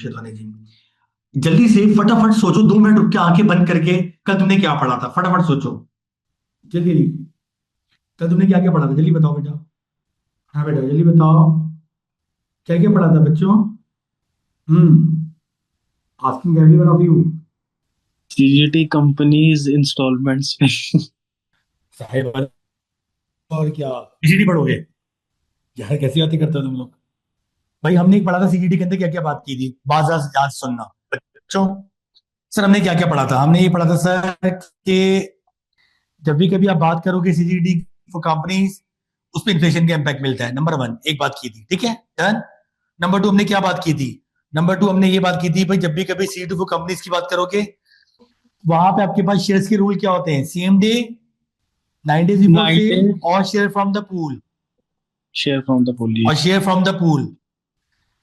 रजीम। जल्दी से फटाफट सोचो, 2 मिनट रुक के आंखें बंद करके कल तुमने क्या पढ़ा था, फटाफट सोचो। जल्दी जल्दी, कल तुमने क्या क्या पढ़ा था, जल्दी बताओ बेटा। हाँ बेटा जल्दी बताओ, क्या क्या पढ़ा था बच्चों। Asking everyone of you. CGT companies instalments में। साहिब, और क्या सीजीडी पढ़ोगे? यार कैसी बातें करते हो तुम लोग। भाई हमने एक पढ़ा था सीजीडी के अंदर क्या क्या बात की थी, बात याद सुनना बच्चों। सर हमने क्या क्या पढ़ा था, हमने ये पढ़ा था सर कि जब भी कभी आप बात करोगे सीजीडी फॉर कंपनीज, उस पर इन्फ्लेशन का इम्पैक्ट मिलता है। नंबर 1 एक बात की थी, ठीक है डन। नंबर 2 हमने क्या बात की थी, नंबर 2 हमने ये बात की थी भाई जब भी कभी सीजीडी फॉर कंपनीज की बात करोगे, वहां पे आपके पास शेयर्स के रूल क्या होते हैं, same day, 9 days before sale, 9 days और share from the pool, share from the और police. Share from the pool.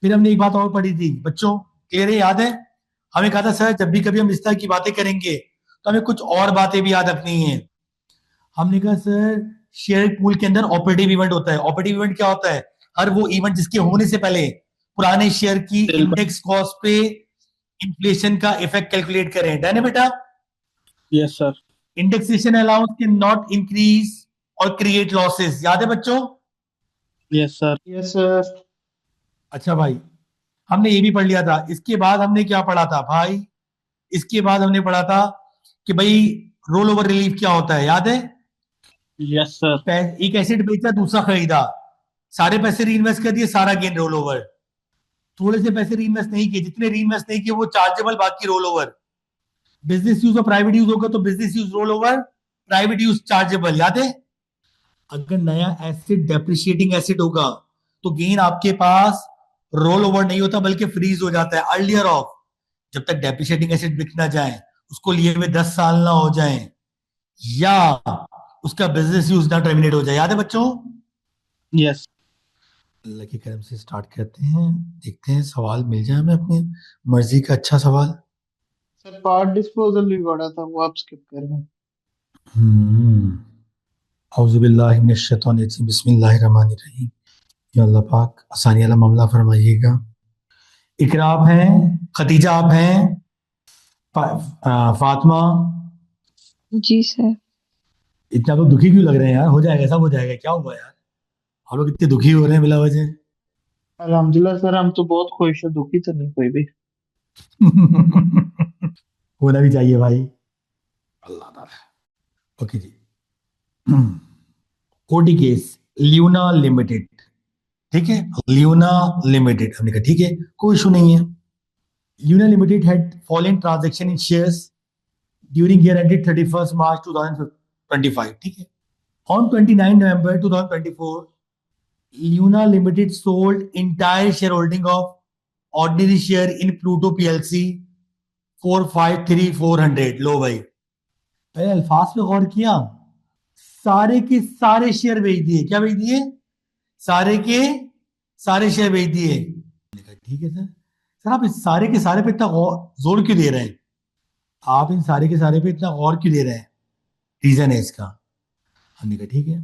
फिर हमने एक बात और पढ़ी थी बच्चों, क्लियर है, याद है? हमें कहा था सर जब भी कभी हम इस तरह की बातें करेंगे तो हमें कुछ और बातें भी याद रखनी है। हमने कहा सर शेयर पूल के अंदर ऑपरेटिव इवेंट होता है। ऑपरेटिव इवेंट क्या होता है, हर वो इवेंट जिसके होने से पहले पुराने शेयर की इंडेक्स कॉस्ट पे इन्फ्लेशन का इफेक्ट कैलकुलेट करें। डन है बेटा? Yes sir. Indexation allowance can not increase और क्रिएट लॉसेस, याद है बच्चों? Yes sir. Yes sir. अच्छा भाई, हमने ये भी पढ़ लिया था। इसके बाद हमने क्या पढ़ा था भाई, इसके बाद हमने पढ़ा था कि भाई रोल ओवर रिलीफ क्या होता है, याद है? Yes sir. एक एसेट बेचा, दूसरा खरीदा, सारे पैसे री इन्वेस्ट कर दिए, सारा गेन रोल ओवर। थोड़े से पैसे री इन्वेस्ट नहीं किए, जितने री इन्वेस्ट नहीं किए वो चार्जेबल, बाकी रोल ओवर। बिजनेस यूज और प्राइवेट यूज होगा तो business use roll over, private use chargeable, याद है? अगर नया एसेट डेप्रिशिएटिंग एसेट होगा तो गेन आपके पास रोल ओवर नहीं होता बल्कि फ्रीज हो जाता है अर्लियर ऑफ, जब तक डेप्रिशिएटिंग एसेट बिक ना जाए, उसको लिए हुए 10 साल ना हो जाए, या उसका बिजनेस यूज ना टर्मिनेट हो जाए। याद है बच्चों? यस। अल्लाह के करम से स्टार्ट करते हैं, देखते हैं सवाल मिल जाए हमें अपनी मर्जी का अच्छा सवाल। सर पार्ट डिस्पोजल भी पढ़ा था, वो आप स्किप कर गए। औज़ुबिल्लाहि मिनश शैतानिर रजीम, बिस्मिल्लाहिर रहमानिर रहीम। या अल्लाह पाक आसानी वाला मामला फरमाइएगा। इकरा आप हैं, खतीजा आप हैं, फातिमा। जी सर। इतना तो दुखी क्यों लग रहे हैं यार, हो जाएगा, सब हो जाएगा, क्या हुआ यार? हम लोग इतने दुखी हो रहे हैं बिला वजह। अल्हम्दुलिल्लाह सर, हम तो बहुत खुश हैं, दुखी तो नहीं कोई भी। होना भी चाहिए भाई, अल्लाह ताला। ओके जी। कोर्टी केस, ल्यूना लिमिटेड, ठीक है, ल्यूना लिमिटेड, हमने कहा ठीक है कोई इशू नहीं है। Lunar limited had following transaction in shares during year ended 31 मार्च 2025, ठीक है। On 29 November 2024, lunar limited sold entire share holding of ordinary share in Pluto PLC for 53400। लो भाई, पहले अल्फाज पे गौर किया, सारे के सारे शेयर बेच दिए। क्या बेच दिए? सारे के सारे शेयर बेच दिए। मैंने कहा ठीक है सर। सर आप इस सारे के सारे पे इतना जोर क्यों दे रहे हैं, आप इन सारे के सारे पे इतना गौर क्यों दे रहे हैं, रीजन है इसका। हमने कहा ठीक है।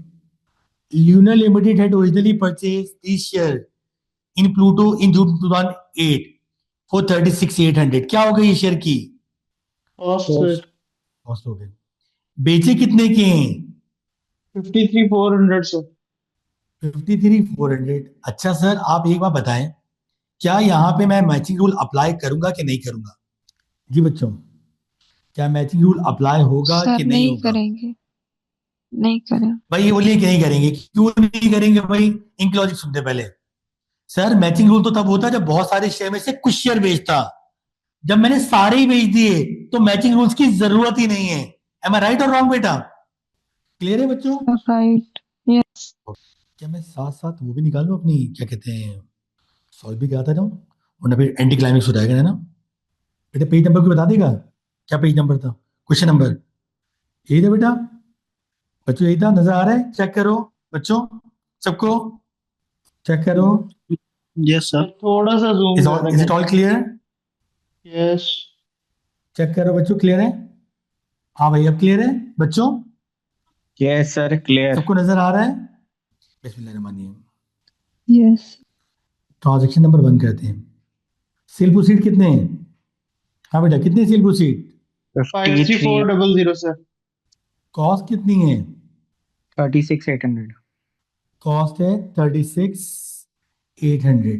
Lunar limited had originally purchase this share in Pluto in June 2008 for 36,800। क्या हो गई ये शेयर की कॉस्ट सर कॉस्ट हो गई। बेचे कितने के हैं? 53,400 सर। 53,400। अच्छा सर आप एक बात बताएं, क्या यहाँ पे मैं मैचिंग रूल अप्लाई करूंगा कि नहीं करूंगा? जी बच्चों, क्या मैचिंग रूल अप्लाई होगा सर कि नहीं नहीं होगा? करेंगे, नहीं करें। भाई ये बोलिए कि नहीं करेंगे, क्यों नहीं करेंगे भाई? इनकी लॉजिक सुनते पहले। सर मैचिंग रूल तो तब होता है जब बहुत सारे शेयर में से कुछ शेयर बेचता, जब मैंने सारे ही बेच दिए तो मैचिंग रूल्स की जरूरत ही नहीं है। एम आई राइट और रॉन्ग बेटा? क्लियर है बच्चों? राइट। यस। क्या मैं साथ साथ वो भी निकाल लूं अपनी, क्या कहते हैं, सॉल्व भी कराता जाऊं, वरना फिर एंटी क्लाइमेक्स हो जाएगा, है ना? बेटा पेज नंबर को बता देगा, क्या पेज नंबर था, क्वेश्चन नंबर यही था बेटा? बच्चों यही था, नजर आ रहा है? चेक करो बच्चों, सबको चेक करो। Yes sir sir. थोड़ा सा जूम ज्यादा इज इट कर। All clear? यस। चेक करो बच्चों, क्लियर है? हाँ भाई अब क्लियर है बच्चों, यस सर क्लियर। सबको नजर आ रहा है? बिस्मिल्लाहिर्रहमानिर्रहीम। यस। ट्रांजेक्शन नंबर 1 कहते हैं, सेल प्रोसीड कितने हैं? हाँ बेटा, कितने सेल प्रोसीड? 53400 सर। कॉस्ट कितनी है? 36,800. कॉस्ट है 36,800।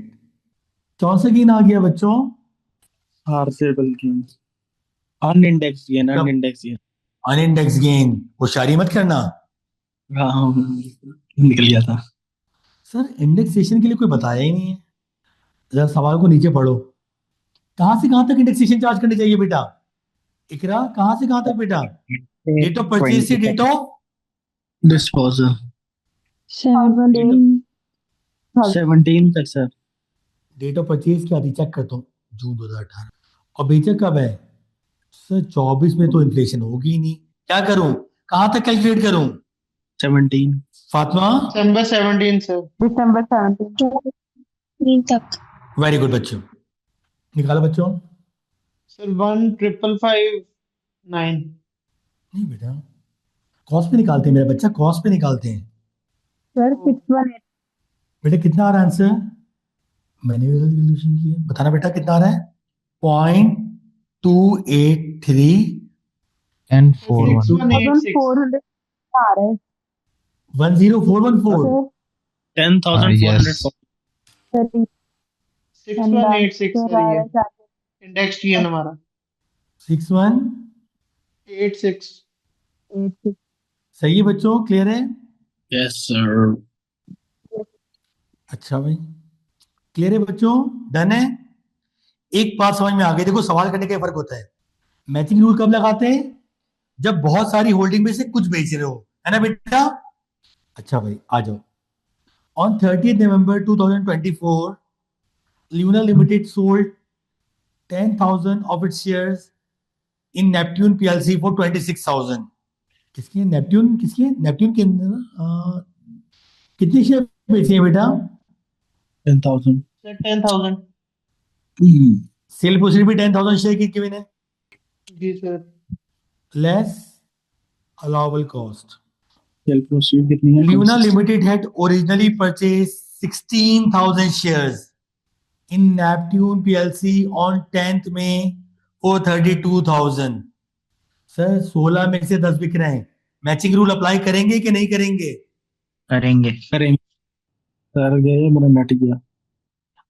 कौन सा गेन आ गया बच्चों? Harvestable gain. Unindexed gain. Yep. Unindexed gain. Unindexed gain. होशियारी मत करना हाँ निकल गया था। सर, इंडेक्सेशन के लिए कोई बताया ही नहीं है। जरा सवाल को नीचे पढ़ो। कहां से कहां तक इंडेक्सेशन चार्ज करनी चाहिए बेटा? इकरा, कहां से कहां तक बेटा? डेट ऑफ परचेज से डेट ऑफ Disposal. 17 17 तक सर। डेट ऑफ परचेज क्या थी, चेक करता हूँ। जून 2018। और बेचा कब है? सर 24 में तो इन्फ्लेशन होगी ही नहीं। क्या करूं, कहां तक कैलकुलेट करूं? 17 फातिमा, दिसंबर 17 सर। दिसंबर 17 तक। वेरी गुड बच्चों, निकालो बच्चों। सर 1,559। नहीं बेटा, कॉस्ट पे निकालते हैं मेरा बच्चा, कॉस्ट पे निकालते हैं। सर 618 बेटा कितना आ रहा है आंसर? मैंने भी कैलकुलेशन किया, बताना बेटा कितना आ रहा है? 0.283 And 6186 आ रहा है 10414। 10,400 yes. 6186 सर, ये इंडेक्स गेन हमारा 6186। 86। सही है बच्चों, क्लियर है? Yes sir. अच्छा भाई, क्लियर है बच्चों, डन है। एक बात समझ में आ गई, देखो सवाल करने का फर्क होता है। मैचिंग रूल कब लगाते हैं? जब बहुत सारी होल्डिंग में से कुछ बेच रहे हो, है ना बेटा? अच्छा भाई आ जाओ। On 30 November 2024, Luna Limited sold 10,000 of its shares in Neptune PLC for 26,000। किसकी है नेपट्यून? किसकी है नेपट्यून के अंदर? कितने शेयर बेचे हैं बेटा? 10,000. सर 10,000। सेल प्रोसीड भी 10,000 शेयर की गिवन है, जी sir. Less allowable cost. Sell proceed कितनी है? Luna Limited had originally purchased 16,000 shares in Neptune PLC on 10th May for 32,000। Sir 16 में से 10 बिक रहे हैं, मैचिंग रूल अप्लाई करेंगे कि नहीं करेंगे? करेंगे. करेंगे सर, गए मेरा नेट गया।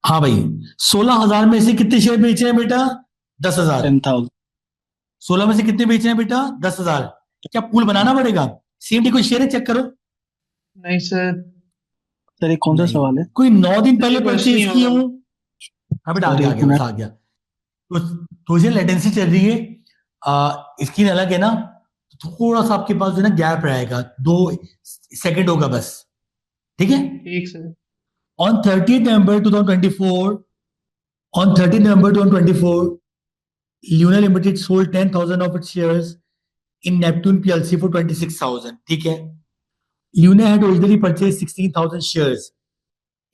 हाँ भाई, 16,000 में से कितने शेयर बेचे हैं बेटा? 10,000। 10,000. 16 में से कितने बेचे हैं बेटा? 10,000। क्या पूल बनाना पड़ेगा? सीएमडी कोई शेयर है, चेक करो। नहीं सर। सर ये कौन सा नहीं। सवाल है? कोई 9 दिन पहले क्वेश्चन परचेज ही किए होगा। हो? हाँ बेटा, आ सर, गया आ एक गया, बस मिनट। आ गया। तो थोड़ी सी लेटेंसी चल रही है, स्क्रीन अलग है ना, तो थोड़ा सा आपके पास जो है ना गैप रहेगा, 2 सेकंड होगा बस, ठीक है? ठीक sir. On 30th November 2024, Luna Limited sold 10,000 of its shares in Neptune PLC for 26,000, ठीक है? Luna had originally purchased 16,000 shares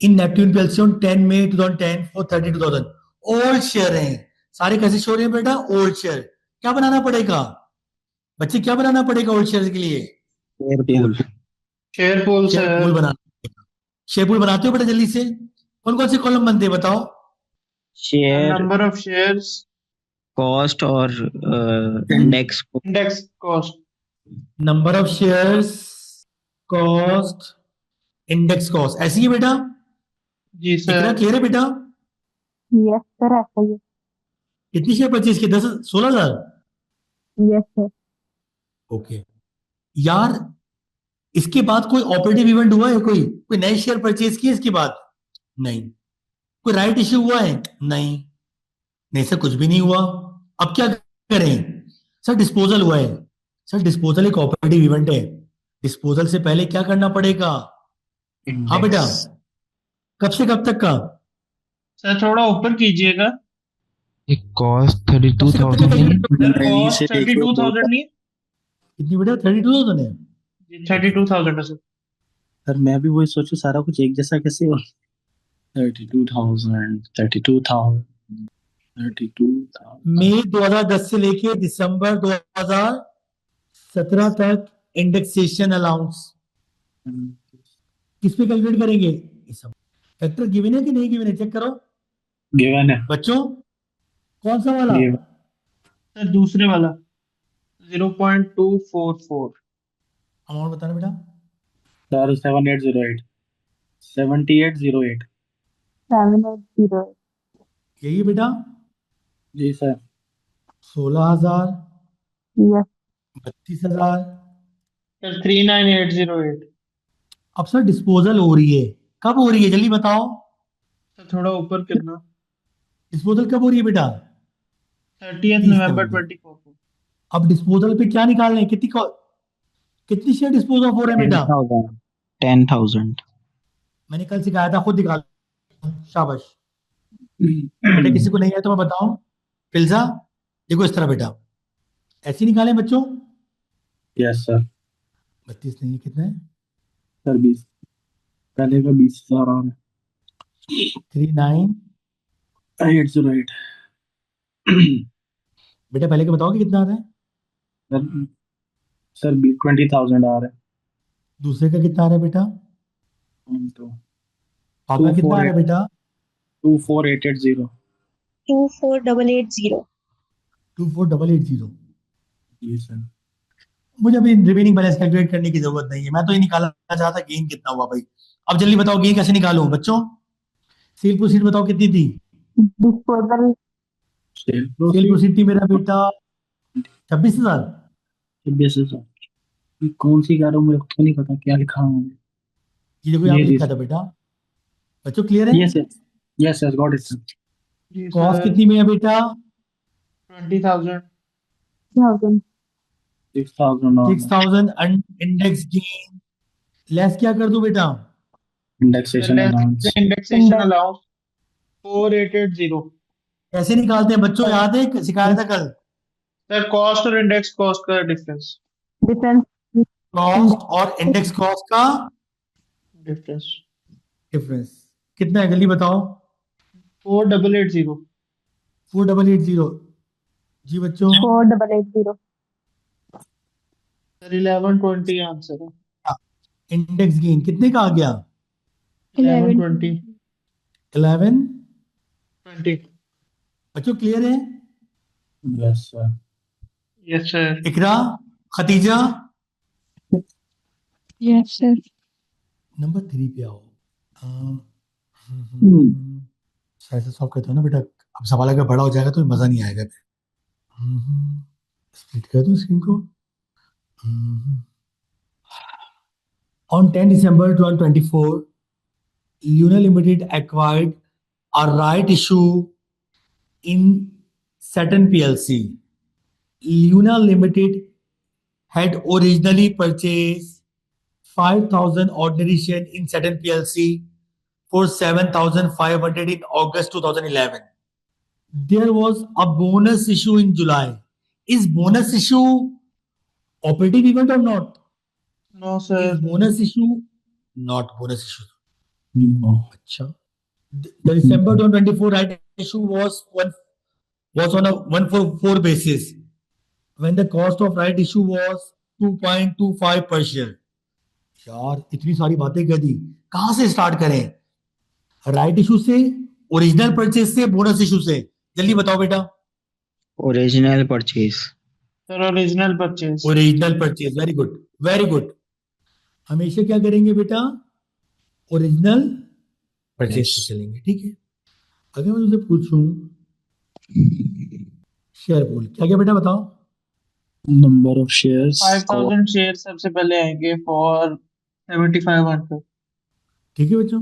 in Neptune PLC on 10 May 2010 for 32,000। Old share हैं सारे, कैसे शो रहे हैं बेटा? Old share. क्या बनाना पड़ेगा बच्चे, क्या बनाना पड़ेगा ओल्ड शेयर के लिए? Share pool share pool sir. बनाना पड़ेगा। शेयर पूल बनाते हो बेटा जल्दी से? कौन कौन से कॉलम बनते हैं बताओ? Share, number of shares, cost और index. Index cost. Number of shares, cost, index cost, ऐसी है बेटा? जी इतना सर। क्लियर है बेटा? यस सर, ऐसा ही कितनी शेयर परचेज की? 16,000। Yes sir. ओके यार, इसके बाद कोई ऑपरेटिव इवेंट हुआ है? कोई नए शेयर परचेज किए इसके बाद? नहीं। कोई राइट इश्यू हुआ है? नहीं। नहीं सर, कुछ भी नहीं हुआ। अब क्या करें? सर डिस्पोजल हुआ है। सर डिस्पोजल एक ऑपरेटिव इवेंट है, डिस्पोजल से पहले क्या करना पड़ेगा? हाँ बेटा, कब से कब तक का? सर थोड़ा ऊपर कीजिएगा। एक कॉस्ट कब से कब तक 32,000 का नहीं. calculate सर करना है? कॉस्ट 32,000 नहीं है? कितनी बेटा? 32,000 है। जी 32,000 है सर। सर मैं भी वही सोचू, सारा कुछ एक जैसा कैसे हो? 32,000, 32,000, 32,000. मई 2010 से लेके दिसंबर 2017 तक इंडेक्सेशन अलाउंस किस पे कैलकुलेट करेंगे? फैक्टर गिवन है कि नहीं गिवन है, चेक करो गिवन है। बच्चों। कौन सा वाला? ये सर दूसरे वाला 0.244। अमाउंट बताना बेटा। सर 7808 7808। 7808। यही है बेटा। जी सर। 16,000, Yes. 32,000। सर 39808। अब सर डिस्पोजल हो रही है, कब हो रही है जल्दी बताओ। सर थोड़ा ऊपर करना। डिस्पोजल कब हो रही है बेटा? 30 30 नवंबर नवंबर। 24 को। अब डिस्पोजल पे क्या निकालना है, कितनी शेयर डिस्पोज ऑफ हो रहे हैं बेटा? 10,000 10,000 मैंने कल सिखाया था, खुद निकाल। शाबाश बेटा, किसी को नहीं है तो मैं बताऊं। फिल्जा देखो इस तरह बेटा, ऐसे ही निकालें बच्चों। Yes sir. 32 नहीं है, कितना है? सर 20, पहले का 20,000 आ रहा 39। है 808। बेटा पहले के बताओ कि कितना आ रहा है। सर सर 20,000 आ रहा है। दूसरे का कितना आ रहा है बेटा? तो आपका कितना आ रहा है 248 बेटा? 24880। 24880। 24,880। जी सर। मुझे अभी रिमेनिंग बैलेंस कैलकुलेट करने की जरूरत नहीं है, मैं तो ये निकालना चाहता गेन कितना हुआ भाई। अब जल्दी बताओ गेन कैसे निकालूं बच्चों। सेल प्रोसीड बताओ कितनी थी। Disposal. Sale sale proceed proceed थी मेरा बेटा 26,000। 26,000। ये कौन सी गाड़ो, मेरे को तो नहीं पता क्या लिखा हुआ है। ये देखो यहाँ ये पे जी लिखा था सर। बेटा। बच्चों क्लियर है? Yes yes yes yes got it sir. जी कॉस्ट सर कितनी में है बेटा? 20,000। 1000. 6,000 आ रहा है। 6,000 इंडेक्स गेन लेस क्या कर दूं बेटा? Sir indexation less allowance. Indexation Index. Allowance 4880। कैसे निकालते हैं बच्चों, याद है सिखाया था कल। सर कॉस्ट और इंडेक्स कॉस्ट का डिफरेंस। Difference. कॉस्ट और इंडेक्स कॉस्ट का डिफरेंस डिफरेंस कितना है जल्दी बताओ। 4880। 4880। जी बच्चों। 4880. सर 1120 आंसर है। इंडेक्स गेन कितने का आ गया? 1120। 11। 20। बच्चों क्लियर है? Yes sir. Yes sir. Iqra, Khatija, Yes, sir. Number 3 पे आओ। शायद से सॉल्व करते हो ना बेटा। अब सवाल अगर बड़ा हो जाएगा तो मजा नहीं आएगा। स्प्लिट कर दो स्क्रीन को। On 10 December 2024, Luna Limited acquired a right issue in Saturn PLC. Luna Limited had originally purchased 5,000 ordinary shares in Saturn PLC for 7,500 in August 2011. There was a bonus issue in July. Is bonus issue operative event or not? No Is sir. bonus issue not bonus issue? No. अच्छा. The December 2024 right issue was on a 144 basis when the cost of right issue was 2.25 per share. यार इतनी सारी बातें कर दी, कहां से start करें? Right issue से, ओरिजिनल परचेज से, बोनस इशू से? जल्दी बताओ बेटा। Original purchase. Sir original purchase. Original purchase, very good very good. हमेशा क्या करेंगे बेटा? ओरिजिनल परचेज से Yes. चलेंगे, ठीक है। अगर मैं तुझसे पूछूं शेयर पूल, क्या क्या बेटा बताओ। Number of shares. 5000 शेयर सबसे पहले आएंगे फॉर 7500। ठीक है बच्चों,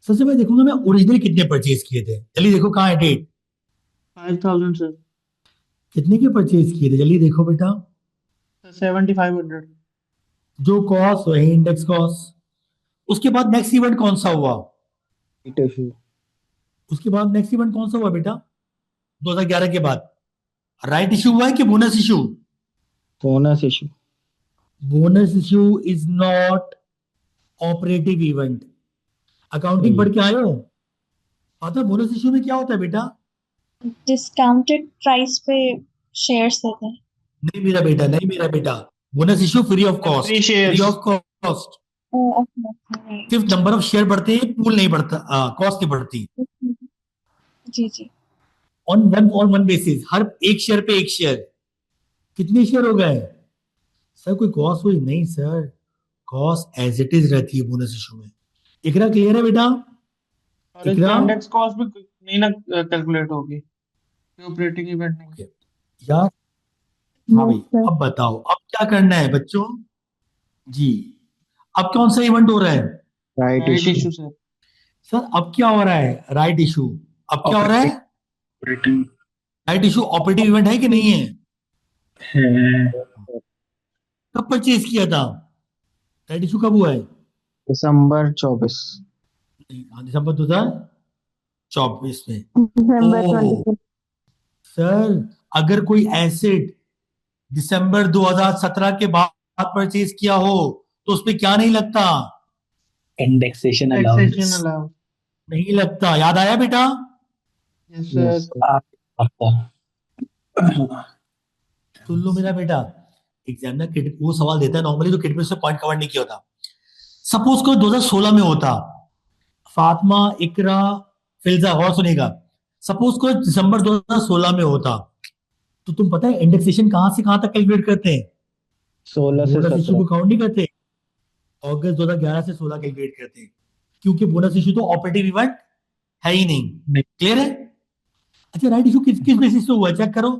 सबसे पहले देखूंगा मैं ओरिजिनल कितने परचेज किए थे। जल्दी देखो कहाँ है डेट। 5000 सर। कितने के परचेज किए थे जल्दी देखो बेटा। 7500। जो कॉस्ट वही इंडेक्स कॉस्ट। उसके बाद नेक्स्ट इवेंट कौन सा हुआ? उसके बाद नेक्स्ट इवेंट कौन सा हुआ बेटा 2011 के बाद? राइट इशू हुआ है कि bonus issue? Bonus issue. Bonus issue is not operative event. Accounting पढ़ के आए हो? पता बोनस इशू में क्या होता है बेटा? डिस्काउंटेड प्राइस पे शेयर्स देते हैं। नहीं मेरा बेटा, नहीं मेरा बेटा। Bonus issue free of cost. Free shares. Free of cost. Okay. सिर्फ नंबर ऑफ शेयर बढ़ते हैं, पूल नहीं बढ़ता, कॉस्ट नहीं बढ़ती। जी जी। ऑन वन बेसिस, हर एक शेयर पे एक शेयर। कितने शेयर हो गए सर? कोई कॉस्ट हुई नहीं sir, cost as it is रहती है बोनस इशू में। इकरा क्लियर है बेटा? और इकरा इसमें इंडेक्स कॉस्ट भी नहीं ना कैलकुलेट होगी, ऑपरेटिंग इवेंट नहीं। यार हाँ Yes, भाई, sir. अब बताओ अब क्या करना है बच्चों जी? अब कौन सा इवेंट हो रहा है right right issue. Issue sir. Sir? अब क्या हो रहा है? Right issue. अब क्या हो रहा है? Operating right issue operative event है कि नहीं है? है। कब परचेज किया था? राइट इशू कब हुआ है? दिसंबर 24। दिसंबर 2024 में। December ओ 22. सर, अगर कोई एसेट दिसंबर 2017 के बाद परचेज किया हो तो उस पे क्या नहीं लगता? Indexation taxation allowance. अलाउड। नहीं लगता। याद आया बेटा? Yes yes sir. सुन लो मेरा बेटा, एग्जामिनर किट वो सवाल देता है नॉर्मली तो किट में उससे पॉइंट कवर नहीं किया होता। सपोज को 2016 में होता, फातिमा, इकरा, फिल्जा, और सुनेगा, सपोज को दिसंबर 2016 में होता, तो तुम पता है इंडेक्सेशन कहां से कहां तक कैलकुलेट करते हैं? 16 से बोनस इशू 17। को काउंट नहीं करते, अगस्त 2011 से 16 कैलकुलेट करते हैं, क्योंकि बोनस इशू तो ऑपरेटिव इवेंट है ही नहीं। क्लियर है? अच्छा, राइट इशू किस किस बेसिस पे हुआ चेक करो।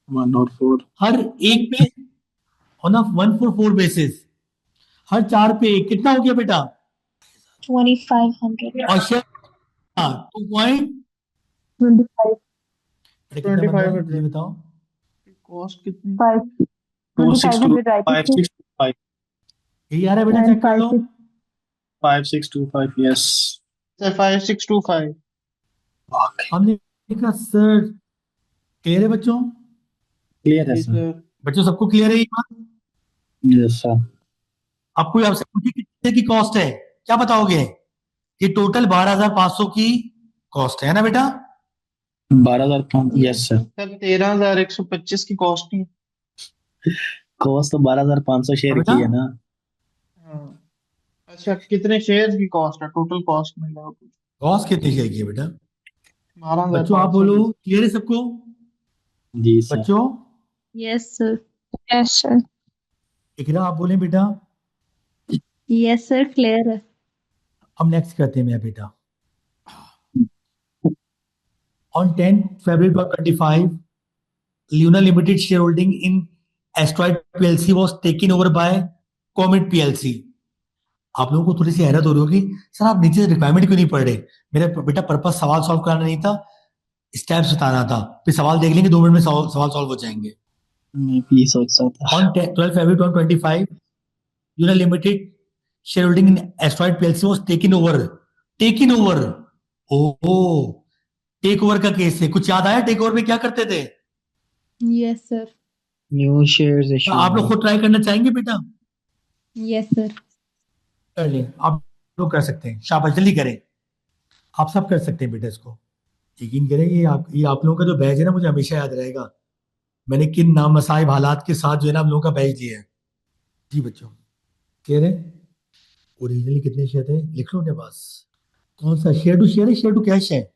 1 और 4। हर एक पे ऑन ऑफ 144 बेसिस, हर चार पे एक। कितना हो गया बेटा? 2500. और शेयर 2 25. कितना बन रहा है ये 2500 बताओ? कॉस्ट कितनी? 5. 2500 right issue 5625 यही आ रहा है बेटा, and चेक कर लो। 5625 यस। सर 5625। हमने देखा सर। क्लियर है बच्चों? क्लियर है जी सर। सर। बच्चों सबको क्लियर है ये बात? Yes sir. अब कोई आपसे पूछे कितने की कॉस्ट है, क्या बताओगे? ये टोटल 12,500 की कॉस्ट है ना बेटा? 12,000 यस सर। सर 13,125 की कॉस्ट नहीं। कॉस्ट तो 12,500 हाँ शेयर बेटा, की है ना। हाँ। अच्छा, कितने शेयर्स की कॉस्ट है? टोटल कॉस्ट में लगा कुछ कॉस्ट कितनी चाहिए बेटा? बच्चों आप 12,500 बोलो, की। क्लियर है सबको? जी सर। बच्चों Yes, sir. Yes, sir. इकरा आप बोले बेटा। Yes, sir. Clear है. हम नेक्स्ट करते हैं मेरा बेटा। On 10th February 2025, Luna Limited shareholding in Asteroid PLC was taken over by Comet PLC। आप लोगों को थोड़ी सी हैरत हो रही होगी, सर आप नीचे रिक्वायरमेंट क्यों नहीं पढ़ रहे? मेरा बेटा पर्पस सवाल सॉल्व करना नहीं था, स्टेप्स बताना था। फिर सवाल देख लेंगे 2 मिनट में सवाल सॉल्व हो जाएंगे। मैं भी सोच रहा था। On 12 February 2025, Luna Limited shareholding in Asteroid PLC was taken over। Taken over, oh take over का केस है। कुछ याद आया टेक ओवर में क्या करते थे? Yes, sir. न्यू शेयर्स तो इशू आप लोग हुए। खुद ट्राई करना चाहेंगे बेटा? Yes, sir. कर लें, आप लोग कर सकते हैं, शाबाश जल्दी करें। आप सब कर सकते हैं बेटा इसको, यकीन करें। ये आप लोगों का जो बैच है ना, मुझे हमेशा याद रहेगा मैंने किन नामसाइब हालात के साथ जो है ना आप लोगों का बैच लिया है। जी बच्चों, कह रहे ओरिजिनली कितने शेयर थे लिख लो अपने पास। कौन सा शेयर टू शेयर है, शेयर टू कैश है?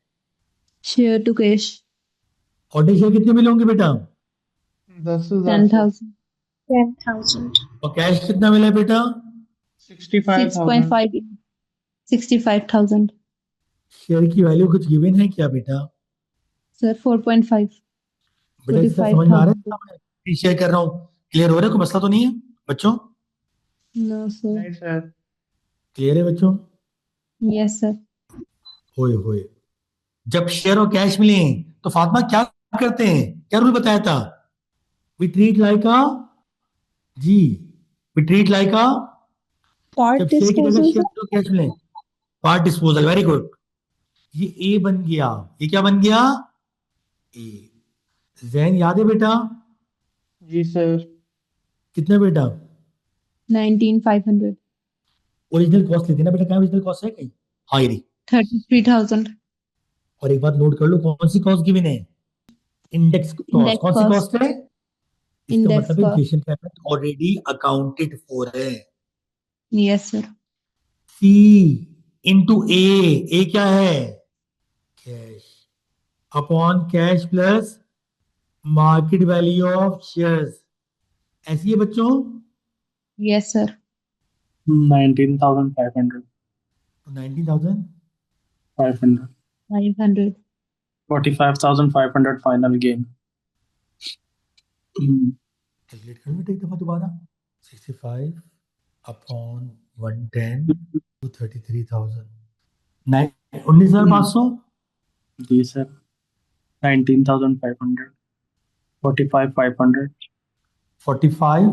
Share to cash. Order share कितने मिले होंगे बेटा? 10,000 सर। 10,000. 10,000. और कैश कितना मिला है बेटा? 65,000। 6.5. 65,000. शेयर की वैल्यू कुछ गिवन है क्या बेटा? Sir, 4.5. बेटा इसका समझ में आ रहा 45,000. है? शेयर कर रहा हूँ, क्लियर हो रहा है? कोई मसला तो नहीं है बच्चों? No, sir. नहीं सर। क्लियर है बच्चों? Yes, sir. होए होए, जब शेयर और कैश मिले तो फातिमा क्या करते हैं, क्या रूल बताया था? वी ट्रीट लाइक अ जी, we treat like a, Part जब शेयर की जगह disposal, शेयर sir. और कैश मिले, पार्ट डिस्पोजल। वेरी गुड, ये ए बन गया। ये क्या बन गया? ए। जैन याद है बेटा? जी सर। कितना बेटा? 19,500. ओरिजिनल कॉस्ट लेते ना बेटा, क्या ओरिजिनल कॉस्ट है कहीं? हाँ ये रही। 33,000. और एक बात नोट कर लो, कौन सी कॉस्ट गिवन है? Index cost. Index कौन सी cost. कॉस्ट है? इसका Index मतलब cost. इन्फ्लेशन का इफेक्ट ऑलरेडी अकाउंटेड फॉर है। Yes, sir. सी इंटू ए, ए क्या है? Cash. Upon cash plus market value of shares, ऐसी है बच्चों? Yes, sir. 19,500 19,000 500 500. 45,500 final gain. Calculate कर बेटा एक दफा दोबारा। 65 अपॉन 110 to 33,000 19,500 जी सर। 19,500 45,500 45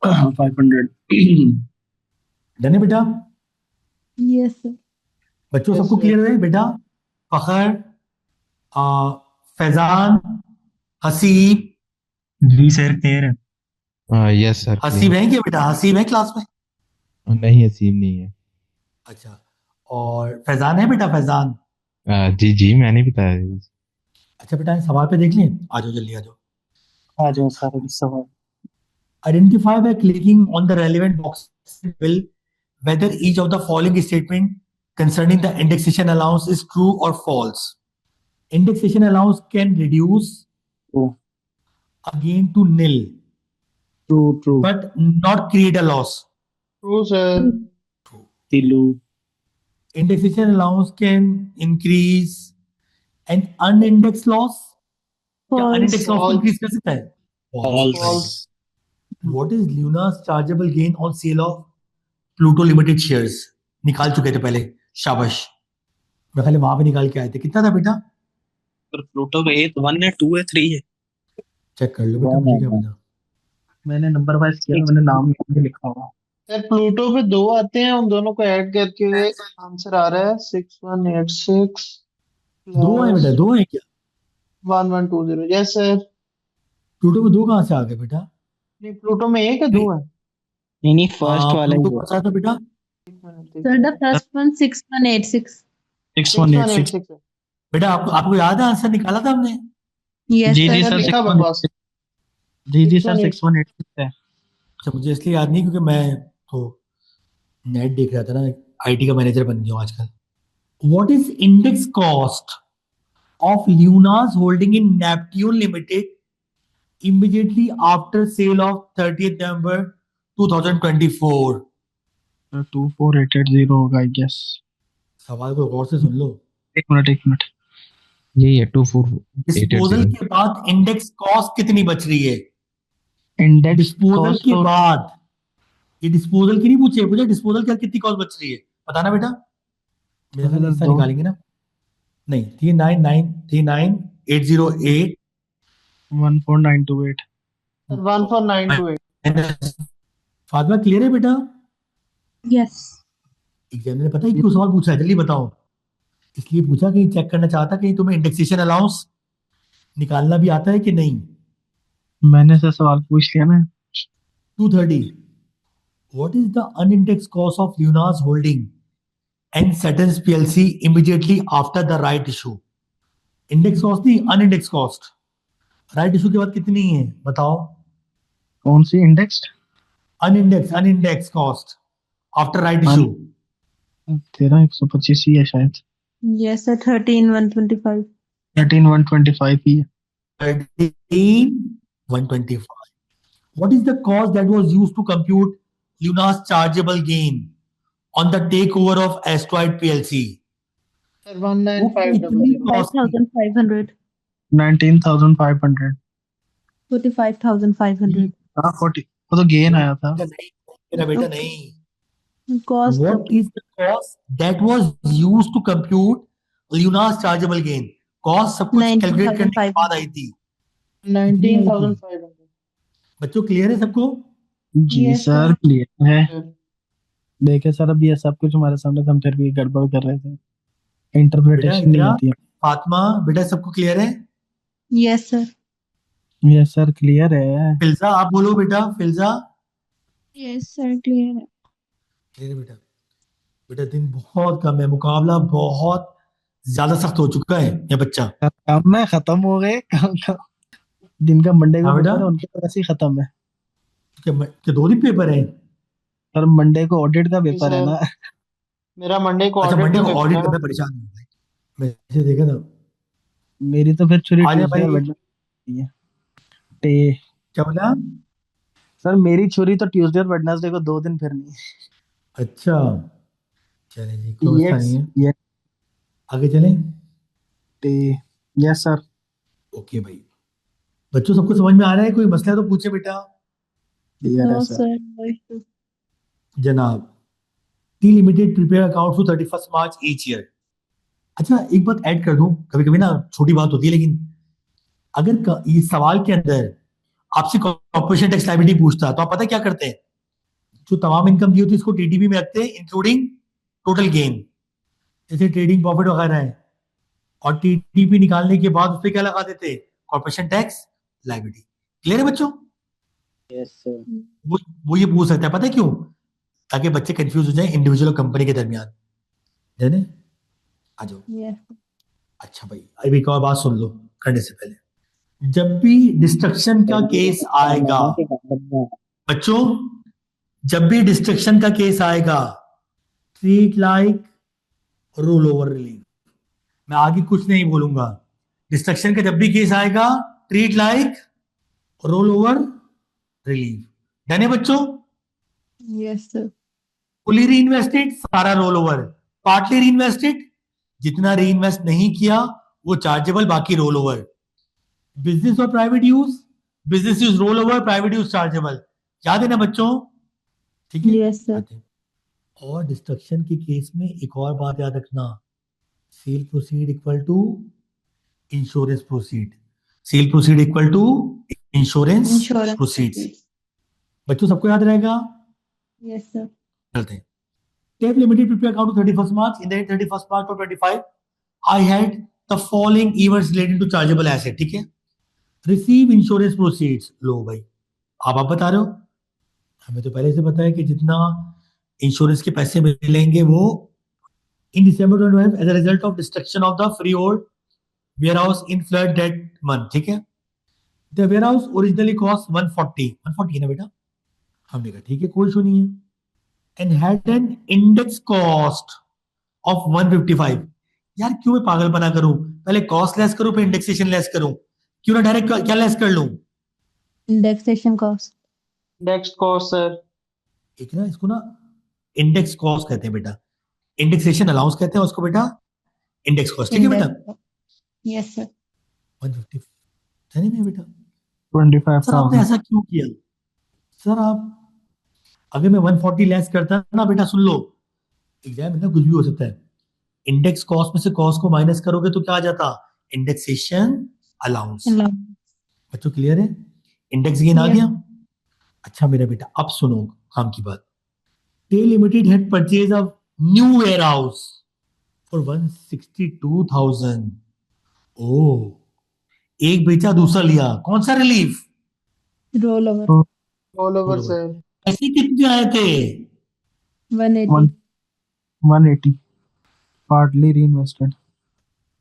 500 डन है बेटा? Yes, sir. बच्चों Yes, सबको sir. क्लियर है बेटा? फखर, फैजान, हसीब, जी सर क्लियर है। यस सर हसीब है क्या बेटा? हसीब है क्लास में? नहीं हसीब नहीं है। अच्छा, और फैजान है बेटा? फैजान, जी जी मैंने बताया जी। अच्छा बेटा सवाल पे देख लें, आ जाओ जल्दी आ जाओ। आ जाओ सर सवाल। Identify by clicking on the relevant box will whether each of the following statement concerning the indexation allowance is true or false. Indexation allowance can reduce true again to nil, true true but not create a loss. True, sir. तिलू Indexation allowance can increase an unindexed loss. क्या False. unindexed loss को False. increase कर सकता है? False. False. What is Luna's chargeable gain on sale of Pluto Limited shares? निकाल चुके थे पहले, शाबाश। मैं खाली वहां पे निकाल के आए थे। कितना था बेटा? पर प्लूटो का 1 है 2 है 3 है। चेक कर लो बेटा, मुझे क्या पता। मैंने नंबर वाइज किया, मैंने नाम नहीं लिखा हुआ। सर प्लूटो पे 2 आते हैं, उन दोनों को ऐड करके आंसर आ रहा है 6186 दो है बेटा, प्लस दो है क्या? 1120। Yes sir. प्लूटो में दो कहाँ से आ गए बेटा? नहीं, प्लूटो में एक है, 2 है। नहीं फर्स्ट वाला ही प्लूटो है। कौन सा था बेटा? Sir, the first one 6186. 6186 6186 है। बेटा आपको याद है आंसर निकाला था हमने? Yes, जी sir. जी सर सर लिखा 61 बकवास। जी जी सर 6186 6186 है। अच्छा, मुझे इसलिए याद नहीं क्योंकि मैं तो नेट देख रहा था ना, आईटी का मैनेजर बन गया हूँ आजकल। What is index cost of Luna's holding in Neptune limited immediately after sale of 30th November 2024? 24880 होगा आई गेस। सवाल को गौर से सुन लो। एक मिनट यही है 24880। डिस्पोजल के बाद इंडेक्स कॉस्ट कितनी बच रही है? इंडेक्स डिस्पोजल कॉस्ट के तो बाद, ये डिस्पोजल की नहीं पूछे डिस्पोजल के बाद कितनी कॉस्ट बच रही है बताना बेटा। मेरा ख्याल हिस्सा दो। निकालेंगे ना। नहीं, 399,39808 14928 सर 14928। फातिमा क्लियर है बेटा? Yes. एग्जाम ने पता है क्यों सवाल पूछा है, जल्दी बताओ। इसलिए पूछा कहीं चेक करना चाहता कहीं तुम्हें इंडेक्सेशन अलाउंस निकालना भी आता है कि नहीं। मैंने से सवाल पूछ लिया ना। 230. What is the unindexed cost of Luna's holding and Saturn's PLC immediately after the right issue? Index cost नहीं, अनइंडेक्स कॉस्ट। राइट इशू के बाद कितनी है बताओ? कौन सी indexed? Unindexed cost after right issue. तेरा 125 ही है शायद। Yes, sir. 13,125. 13125 ही है। 13,125. What is the cost that was used to compute Luna's chargeable gain on the takeover of Asteroid PLC? Sir वो कितनी 19500। cost थी? 5,500. 19,500 45,500. 40 वो तो गेन आया था। नहीं, मेरा बेटा नहीं। Cost What of is the cost that was used to compute Luna's chargeable gain? Cost सब कुछ कैलकुलेट करने के बाद आई थी। 19500। बच्चों क्लियर है सबको? जी Yes, सर sir. क्लियर है। देखे सर अब ये सब कुछ हमारे सामने हम फिर भी गड़बड़ कर रहे थे। इंटरप्रिटेशन नहीं इकरा, आती है। फातिमा बेटा सबको क्लियर है? Yes, sir. Yes sir clear है। फिल्जा आप बोलो बेटा, Filza. Yes, sir. Clear. Clear है बेटा? बेटा दिन बहुत कम है, मुकाबला बहुत ज्यादा सख्त हो चुका है ये बच्चा। काम में खत्म हो गए काम का। दिन का मंडे को हाँ बेटा? पेपर है, उनके तो वैसे ही खत्म है। क्या 2 दिन पेपर है? सर मंडे को ऑडिट का पेपर है सर ना। मेरा मंडे को अच्छा, ऑडिट मंडे का को पेपर ऑडिट है। करना परेशान हूँ भाई। मैं इसे देखा था मेरी तो फिर छुरी आ जा ट्यूसडे और भाई। वेडनेसडे है। टे क्या बोला? सर मेरी छुरी तो ट्यूसडे और वेडनेसडे को 2 दिन फिरनी अच्छा, चले जी, है। कोई मसला यस नहीं है। ये आगे चलें। टे यस सर। ओके भाई, बच्चों सबको समझ में आ रहा है? कोई मसला है तो पूछे बेटा। क्लियर है No, sir. sir. No issue. जनाब, T limited prepare account to 31 March each year. अच्छा, एक बात ऐड कर दूं, कभी कभी ना छोटी बात होती है, लेकिन अगर ये सवाल के अंदर आपसे कॉर्पोरेशन टैक्स लायबिलिटी पूछता तो आप पता क्या करते हैं? जो तमाम इनकम दी होती है इसको टीडीबी में रखते हैं, इंक्लूडिंग टोटल गेन, जैसे ट्रेडिंग प्रॉफिट वगैरह है, और टीडीपी निकालने के बाद उस पर क्या लगा देते? Corporation tax liability. क्लियर है बच्चों? Yes sir. वो वो ये पूछ सकता है, पता है क्यों? ताकि बच्चे कंफ्यूज हो जाए इंडिविजुअल और कंपनी के दरमियान। है आ जाओ। Yes. अच्छा भाई, अब एक और बात सुन लो करने से पहले। जब भी डिस्ट्रक्शन का केस आएगा बच्चों, जब भी डिस्ट्रक्शन का केस आएगा, treat like roll over relief. मैं आगे कुछ नहीं बोलूंगा। डिस्ट्रक्शन का जब भी केस आएगा, treat like roll over relief. Done है बच्चों? Yes, sir. फुली री इन्वेस्टेड सारा रोल ओवर, पार्टली री इन्वेस्टेड जितना री इन्वेस्ट नहीं किया वो चार्जेबल, बाकी रोल ओवर। बिजनेस और private use, business use roll over, private use chargeable. याद है ना बच्चों? ठीक है, Yes, sir. आते हैं। और डिस्ट्रक्शन के केस में एक और बात याद रखना, sale proceed equal to insurance proceed. Sale proceed equal to insurance Insurance proceeds. proceeds. बच्चों सबको याद रहेगा? Yes, sir. चलते हैं। Tape limited prepare account 31 March, in the 31 March of 25 I had the following events related to chargeable asset. ठीक है, receive insurance proceeds. लो भाई, आप बता रहे हो, हमें तो पहले से पता है कि जितना इंश्योरेंस के पैसे मिलेंगे वो in December 25 as a result of destruction of the freehold warehouse in flood date month. ठीक है, द वेयरहाउस ओरिजिनली कॉस्ट 140 है ना बेटा? हमने कहा ठीक है, कोई इशू नहीं है। And had an index cost of 155। यार क्यों मैं पागलपना करूं, पहले कॉस्ट लेस करूं फिर इंडेक्सेशन लेस करूं? क्यों ना डायरेक्ट क्या लेस कर लूं? Indexation cost. Next cost sir. एक ना इसको ना इंडेक्स कॉस्ट कहते हैं बेटा, इंडेक्सेशन अलाउंस कहते हैं उसको बेटा, इंडेक्स कॉस्ट। ठीक है बेटा? Index. Yes, sir. 150 है नहीं बेटा? 25,000 सर आपने ऐसा क्यों किया? सर आप, अगर मैं 140 लेस करता ना बेटा, सुन लो, एग्जाम में ना कुछ भी हो सकता है। इंडेक्स कॉस्ट में से कॉस्ट को माइनस करोगे तो क्या आ जाता? Indexation allowance. Allowance. बच्चों क्लियर है? इंडेक्स गेन आ Yes. गया? अच्छा मेरा बेटा, अब सुनो काम की बात। टे limited had purchase a new warehouse for 162,000। Oh, एक बेचा दूसरा लिया, कौन सा relief? Rollover. All over sir. ऐसे कितने आए थे? 180. 180 पार्टली री इन्वेस्टेड।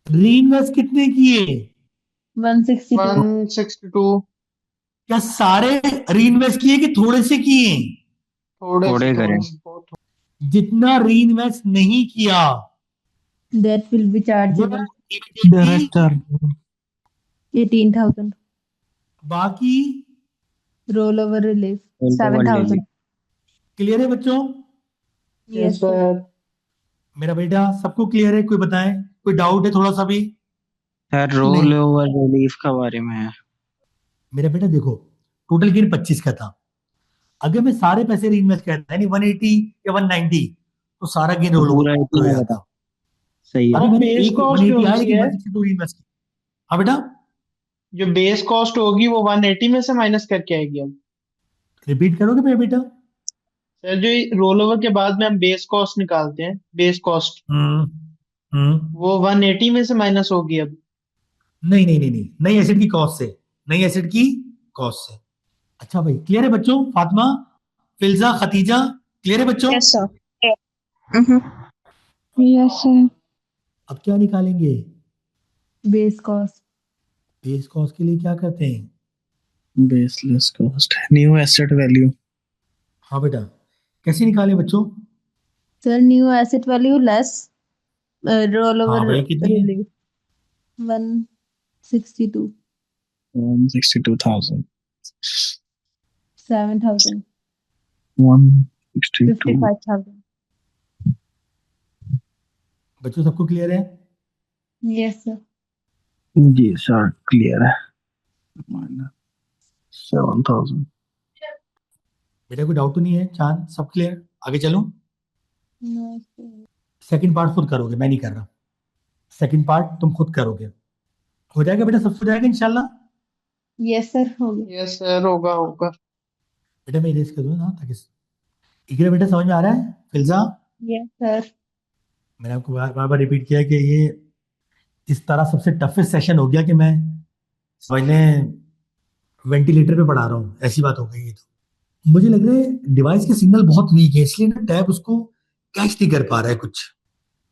री इन्वेस्ट कितने किए? 162. 162। क्या सारे री इन्वेस्ट किए कि थोड़े से किए? थोड़े थोड़े से करें। बहुत। जितना री इन्वेस्ट नहीं किया That will be वो chargeable. immediately, direct charge 18,000. बाकी Rollover relief. Rollover 7,000. क्लियर है बच्चों? Yes Yes, sir. सर। मेरा बेटा सबको क्लियर है? कोई बताएं, कोई डाउट है थोड़ा सा भी? सर रोल ओवर रिलीफ का बारे में है। मेरा बेटा देखो, टोटल गेन 25 का था, अगर मैं सारे पैसे री इन्वेस्ट करता यानी 180 या 190 तो सारा गेन तो रोल पूरा ओवर इतना हो होगा। जाता। सही है। अभी वो मैंने बेस एक कॉस्ट 180 जो आया होती लेकिन है, 162 री इन्वेस्ट किया। हाँ बेटा, जो बेस कॉस्ट होगी वो 180 में से माइनस करके आएगी। अब रिपीट करोगे मेरा बेटा? सर जो रोल ओवर के बाद में हम बेस कॉस्ट निकालते हैं, बेस कॉस्ट हम्म वो 180 में से माइनस होगी अब। नहीं नहीं नहीं नहीं, नई एसेट की कॉस्ट से, नई एसेट की कॉस्ट से। अच्छा भाई, क्लियर है बच्चों? फातिमा, फिल्जा, खतीजा, क्लियर है बच्चों? Yes, sir. Mm-hmm. Yes, sir. अब क्या निकालेंगे? Base cost. बेस कॉस्ट के लिए क्या करते हैं? Baseless cost new asset value. हाँ बेटा, कैसे निकाले बच्चों? Sir, new asset value less rollover हाँ भाई, कितनी है? relief. 1 62, 162,000, 7,000, 162. 55,000. बच्चों सबको क्लियर है? Yes, sir. जी सर क्लियर है। -7,000। बेटा कोई डाउट तो नहीं है? चांद सब क्लियर? आगे चलूं? No, sir. सेकंड पार्ट खुद करोगे, मैं नहीं कर रहा। सेकंड पार्ट तुम खुद करोगे। हो जाएगा बेटा, सब हो जाएगा इंशाल्लाह। Yes, sir. हो गया. यस सर, होगा होगा। बेटा मैं इरेज कर दूं ना ताकि इकरा बेटा समझ में आ रहा है? Filza, Yes, sir. मैंने आपको बार बार रिपीट किया कि ये इस तरह सबसे टफेस्ट सेशन हो गया कि मैं समझ लें वेंटिलेटर पे पढ़ा रहा हूँ, ऐसी बात हो गई है। तो मुझे लग रहा है डिवाइस के सिग्नल बहुत वीक है, इसलिए ना टैब उसको कैच नहीं कर पा रहा है कुछ।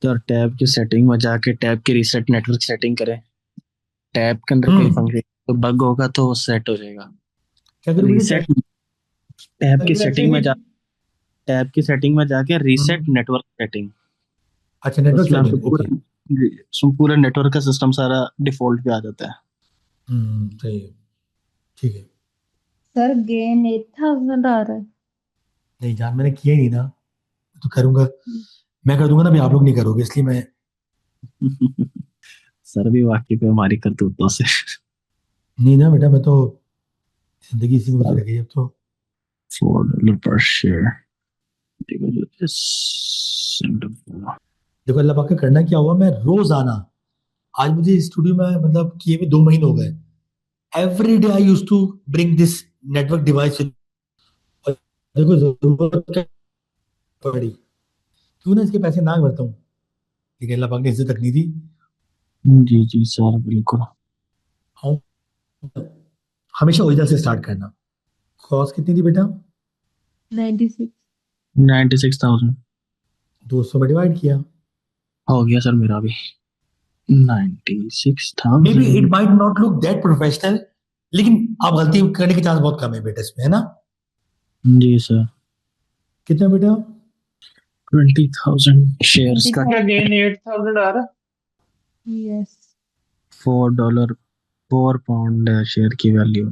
तो टैब की सेटिंग में जाके टैब की रीसेट नेटवर्क सेटिंग करें। टैब के अंदर कोई फंक्शन तो बग होगा तो वो सेट हो जाएगा। क्या करूं बेटा? रीसेट टैब की सेटिंग में जा टैब की सेटिंग में जाके रीसेट हम्म। Network setting. अच्छा नेटवर्क उसमें आपको सेटिंग, ओके। पूरा नेटवर्क का सिस्टम सारा डिफॉल्ट पे आ जाता है। सही है, ठीक है। सर गेन 8,000 आ रहा है. नहीं जान, मैंने किया ही नहीं ना, तो करूंगा। मैं कर दूंगा ना, भी आप लोग नहीं करोगे, इसलिए मैं सर भी वाकई पे हमारी करतूतों से नहीं ना बेटा, मैं तो जिंदगी इसी में गुजर गई अब तो। $4 per share। देखो अल्लाह पाक का करना क्या हुआ, मैं रोज आना, आज मुझे स्टूडियो में मतलब किए हुए 2 महीने हो गए। Every day I use to bring this network device. देखो जरूरत क्या पड़ी, क्यों ना इसके पैसे ना भरता हूँ, लेकिन अल्लाह पाक ने इज्जत तक नहीं दी। जी जी सर बिल्कुल। हाँ, हमेशा ओरिजिनल से स्टार्ट करना। कॉस्ट कितनी थी बेटा? 96. 96,000 200 में डिवाइड किया। हो गया सर मेरा भी मे 96,000। B it might not look that professional, लेकिन आप गलती करने के चांस बहुत कम है बेटा इसमें, है ना? जी सर। कितना बेटा? 20,000 शेयर्स का क्या गेन 8,000 आ रहा है? Yes. $4 4 पाउंड है शेयर की वैल्यू।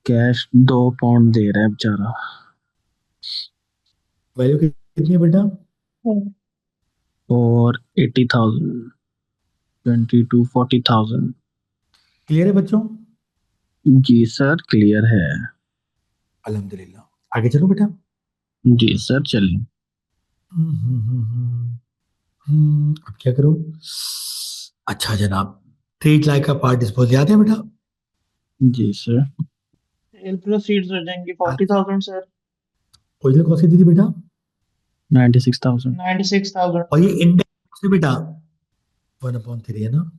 कैश 2 पाउंड दे रहा है बेचारा। वैल्यू कितनी है बेटा? और 80,000 22 40,000। क्लियर है बच्चों? जी सर क्लियर है। अल्हम्दुलिल्लाह। आगे चलो बेटा। जी सर चलिए। अब क्या करूं? अच्छा जनाब, ट्रेड लाइक का पार्ट डिस्पोज याद है बेटा? जी सर। सेल प्रोसीड्स हो जाएंगे 40,000 सर। ओरिजिनल कॉस्ट कितनी थी बेटा? 96,000। 96,000। और ये इंडेक्स से बेटा 1/3 है ना?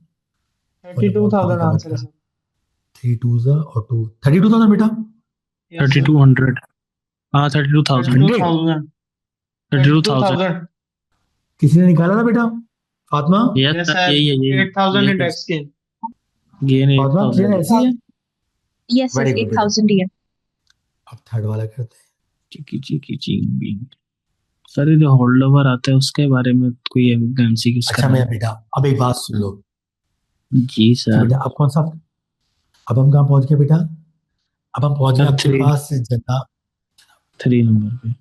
32,000 का आंसर है मतलब सर। 3 2 और 2 32,000 बेटा। Yes, sir. 3200। हाँ 32,000। 32,000। 32,000। किसी ने निकाला ना बेटा? Fatima? Yes Yes, sir sir. यही है यही 8,000 यही index gain. Gain Fatima clear 8,000। ऐसी है? Yes, sir. वेरी गुड बेटा। 8,000 year. अब थर्ड वाला करते हैं। चिकी सर ये जो होल्ड ओवर आता है उसके बारे में कोई एमसी यूज अच्छा करना मैं है? बेटा अब एक बात सुन लो जी कि सर। बेटा, अब कौन सा, अब हम कहाँ पहुंच गए बेटा? अब हम पहुंच गए सर आपके पास जनाब 3 नंबर पे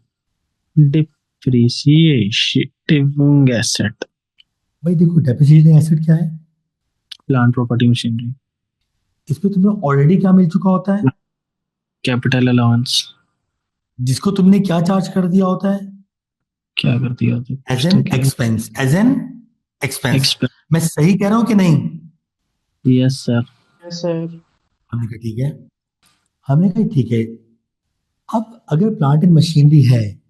डिप्रिसिएटिंग एसेट। भाई देखो, डेप्रिसिएटिंग एसेट क्या है? Plant property machinery. इसमें तुम्हें ऑलरेडी क्या मिल चुका होता है, कैपिटल अलाउंस। जिसको तुमने क्या चार्ज कर दिया होता है? क्या कर दिया तो एज कुछ एन तो क्या expense, as an expense. Expense. मैं सही कह रहा हूं कि नहीं? Yes sir. Yes, sir. हमने कहा ठीक है, हमने कहा ठीक है। अब अगर प्लांट एंड मशीनरी है